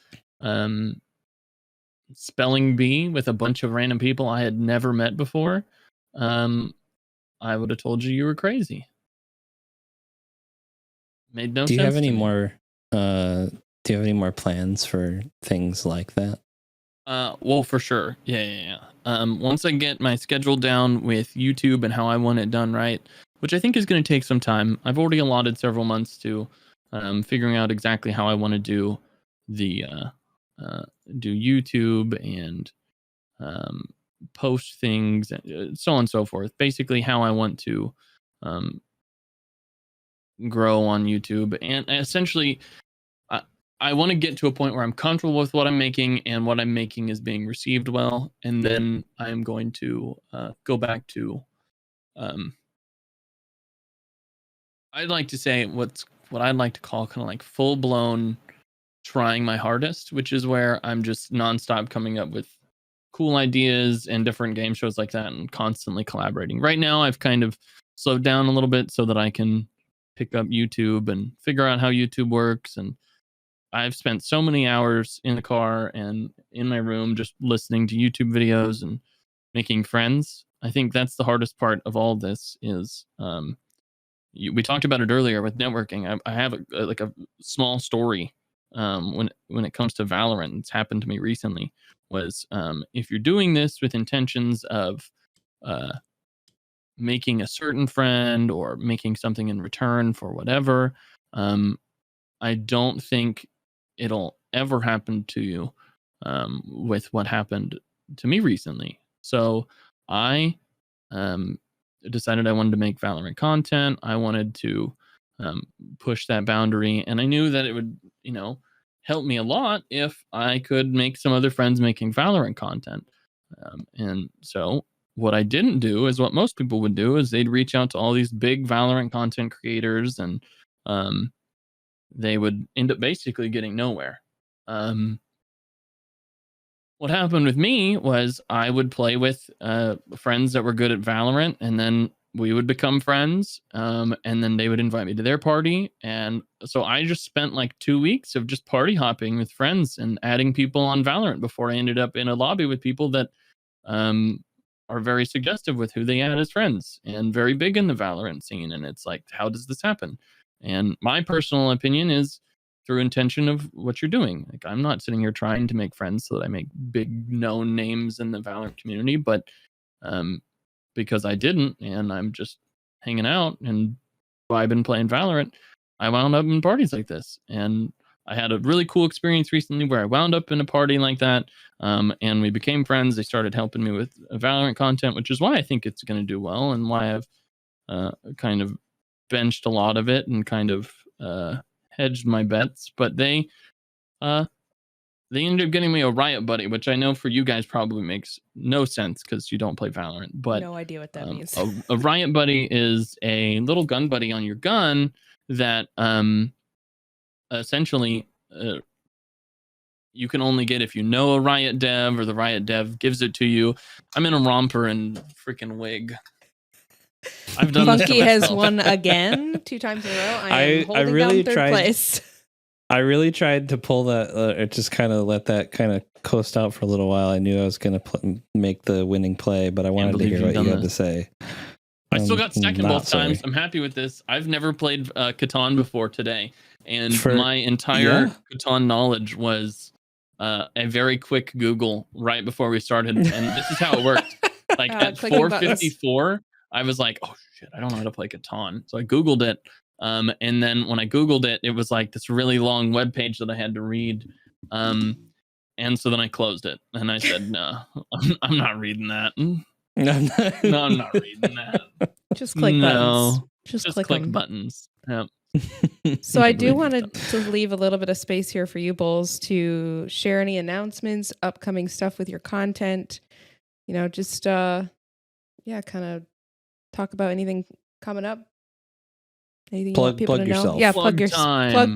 spelling bee with a bunch of random people I had never met before, I would have told you were crazy. Made no sense. Do you have any more plans for things like that? Well, for sure. Yeah. Once I get my schedule down with YouTube and how I want it done right, which I think is going to take some time. I've already allotted several months to figuring out exactly how I want to do the do YouTube and post things, so on and so forth. Basically, how I want to grow on YouTube, and essentially, I want to get to a point where I'm comfortable with what I'm making and what I'm making is being received well, and then I'm going to go back to. I'd like to say what I'd like to call kind of like full blown trying my hardest, which is where I'm just nonstop coming up with cool ideas and different game shows like that and constantly collaborating. Right now, I've kind of slowed down a little bit so that I can pick up YouTube and figure out how YouTube works. And I've spent so many hours in the car and in my room just listening to YouTube videos and making friends. I think that's the hardest part of all this is we talked about it earlier with networking. I have a small story when it comes to Valorant. It's happened to me recently. Was if you're doing this with intentions of making a certain friend or making something in return for whatever, I don't think it'll ever happen to you with what happened to me recently. So I decided I wanted to make Valorant content. I wanted to push that boundary, and I knew that it would, help me a lot if I could make some other friends making Valorant content. And so what I didn't do is what most people would do is they'd reach out to all these big Valorant content creators, and they would end up basically getting nowhere. What happened with me was I would play with friends that were good at Valorant, and then we would become friends, and then they would invite me to their party. And so I just spent like 2 weeks of just party hopping with friends and adding people on Valorant before I ended up in a lobby with people that are very suggestive with who they add as friends and very big in the Valorant scene. And it's like, how does this happen? And my personal opinion is through intention of what you're doing. Like, I'm not sitting here trying to make friends so that I make big known names in the Valorant community, but because I didn't, and I'm just hanging out and vibing playing Valorant, I wound up in parties like this. And I had a really cool experience recently where I wound up in a party like that, and we became friends. They started helping me with Valorant content, which is why I think it's going to do well and why I've kind of benched a lot of it and kind of hedged my bets, but they ended up getting me a Riot Buddy, which I know for you guys probably makes no sense because you don't play Valorant. But no idea what that means. a Riot Buddy is a little gun buddy on your gun that essentially you can only get if you know a Riot dev or the Riot dev gives it to you. I'm in a romper and freaking wig. I've done this to Funky has myself. won again 2 times in a row. I am holding really down 3rd place. I really tried to pull that, just kind of let that kind of coast out for a little while. I knew I was going to make the winning play, but I wanted to hear what you had to say. I still got second both times. Sorry. I'm happy with this. I've never played Catan before today, and my entire Catan knowledge was a very quick Google right before we started, and this is how it worked. Like at 4:54, I was like, "Oh shit, I don't know how to play Catan," so I Googled it. And then when I Googled it, it was like this really long web page that I had to read. And so then I closed it and I said, no, I'm not reading that. No, I'm not reading that. Just click buttons. Just click buttons. Yep. So I do want to leave a little bit of space here for you, Bulls, to share any announcements, upcoming stuff with your content. Just kind of talk about anything coming up. Anything you want people to know? Yourself. Yeah, plug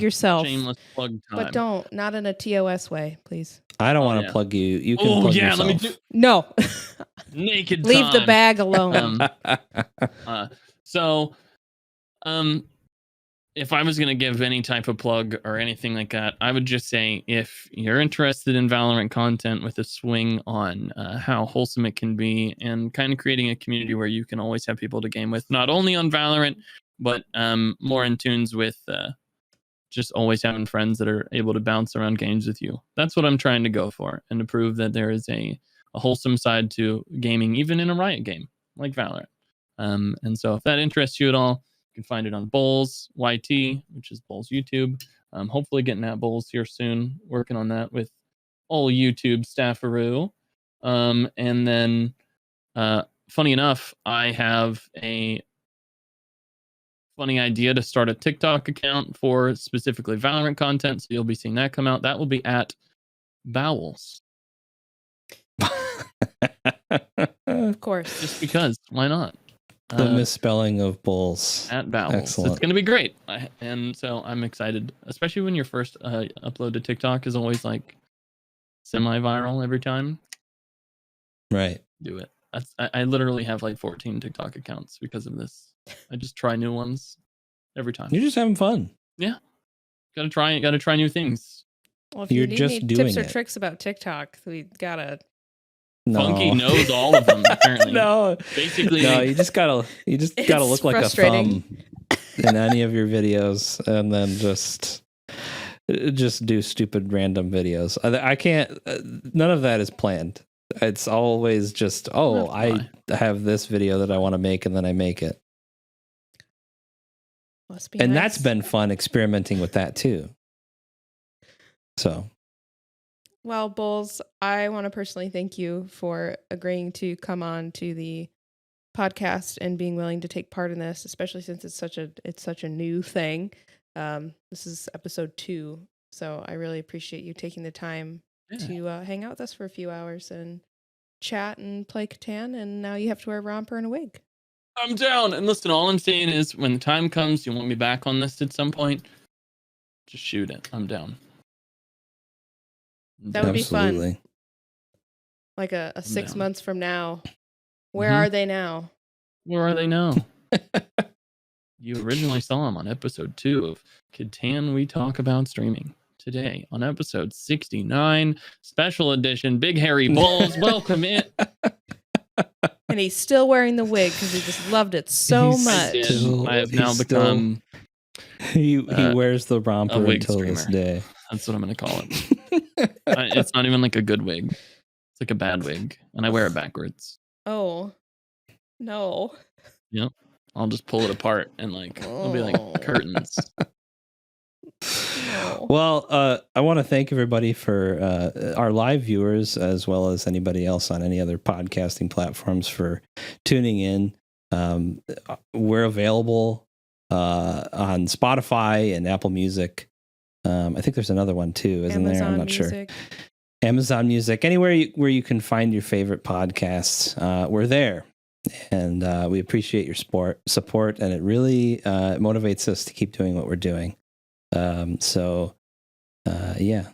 yourself. Shameless plug time. But not in a TOS way, please. I don't want to plug you. You can plug yourself. Let me do No. naked Leave time. the bag alone. If I was going to give any type of plug or anything like that, I would just say if you're interested in Valorant content with a swing on how wholesome it can be and kind of creating a community where you can always have people to game with, not only on Valorant, but more in tunes with just always having friends that are able to bounce around games with you. That's what I'm trying to go for, and to prove that there is a wholesome side to gaming, even in a Riot game like Valorant. And so if that interests you at all, you can find it on Bulls YT, which is Bulls YouTube. Hopefully getting at Bulls here soon, working on that with all YouTube staffaroo. And then funny enough, I have a funny idea to start a TikTok account for specifically Valorant content, so you'll be seeing that come out. That will be at Bowels. Of course. Just because, why not? The misspelling of Bulls. At Bowels. Excellent. It's going to be great. And so I'm excited, especially when your first upload to TikTok is always like semi-viral every time. Right. Do it. I literally have like 14 TikTok accounts because of this. I just try new ones every time. You're just having fun. Yeah. Gotta try new things. Well, if you need just any doing tips or it. tricks about TikTok, we gotta. No. Funky knows all of them, apparently. No. Basically, No, you just gotta look like a thumb in any of your videos, and then just do stupid random videos. I can't. None of that is planned. It's always just, I have this video that I want to make, and then I make it. Must be And nice. that's been fun experimenting with that too. So. Well, Bulls, I want to personally thank you for agreeing to come on to the podcast and being willing to take part in this, especially since it's such a new thing. This is episode 2, so I really appreciate you taking the time to hang out with us for a few hours and chat and play Catan. And now you have to wear a romper and a wig. I'm down. And listen, all I'm saying is when the time comes, you want me back on this at some point, just shoot it. I'm down. That would Absolutely. be fun. Like a 6 down. months from now. Where are they now? Where are they now? You originally saw them on episode 2 of Catan We Talk About Streaming. Today on episode 69, special edition, Big Hairy Bulls. Welcome in. And he's still wearing the wig because he just loved it so much. I have now become He wears the romper wig until this streamer. day. That's what I'm going to call it. It's not even like a good wig. It's like a bad wig. And I wear it backwards. Oh, no. Yep. I'll just pull it apart and it'll be like curtains. No. Well, I want to thank everybody for our live viewers, as well as anybody else on any other podcasting platforms for tuning in. We're available on Spotify and Apple Music. I think there's another one too, isn't there? I'm not sure. Music. Amazon Music, anywhere where you can find your favorite podcasts, we're there, and we appreciate your support, and it really motivates us to keep doing what we're doing. Yeah,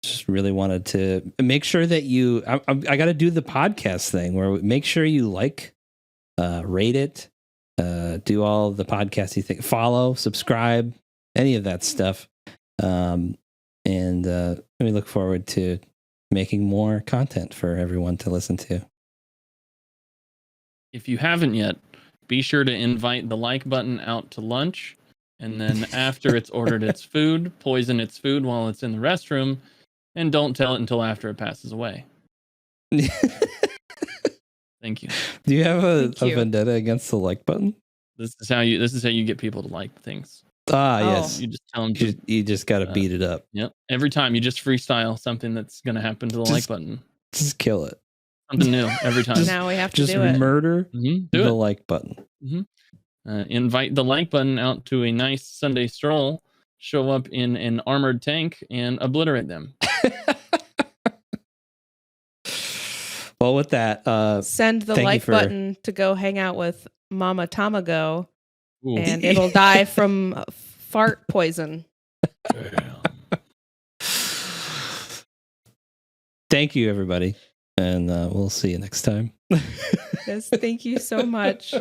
just really wanted to make sure that you. I got to do the podcast thing where we make sure you rate it, do all the podcasts you think, follow, subscribe, any of that stuff, and we look forward to making more content for everyone to listen to. If you haven't yet, be sure to invite the like button out to lunch, and then after it's ordered its food, poison its food while it's in the restroom, and don't tell it until after it passes away. Thank you. Do you have a vendetta against the like button? This is how you get people to like things. Yes. You just tell them you just got to beat it up. Yep. Every time you just freestyle something that's going to happen to the like button. Just kill it. Something new every time. Now we have to do it. Just murder the like button. Invite the like button out to a nice Sunday stroll. Show up in an armored tank and obliterate them. Well, with that, send the like button to go hang out with Mama Tamago. Ooh. And it'll die from fart poison. Thank you, everybody. And we'll see you next time. Yes, thank you so much.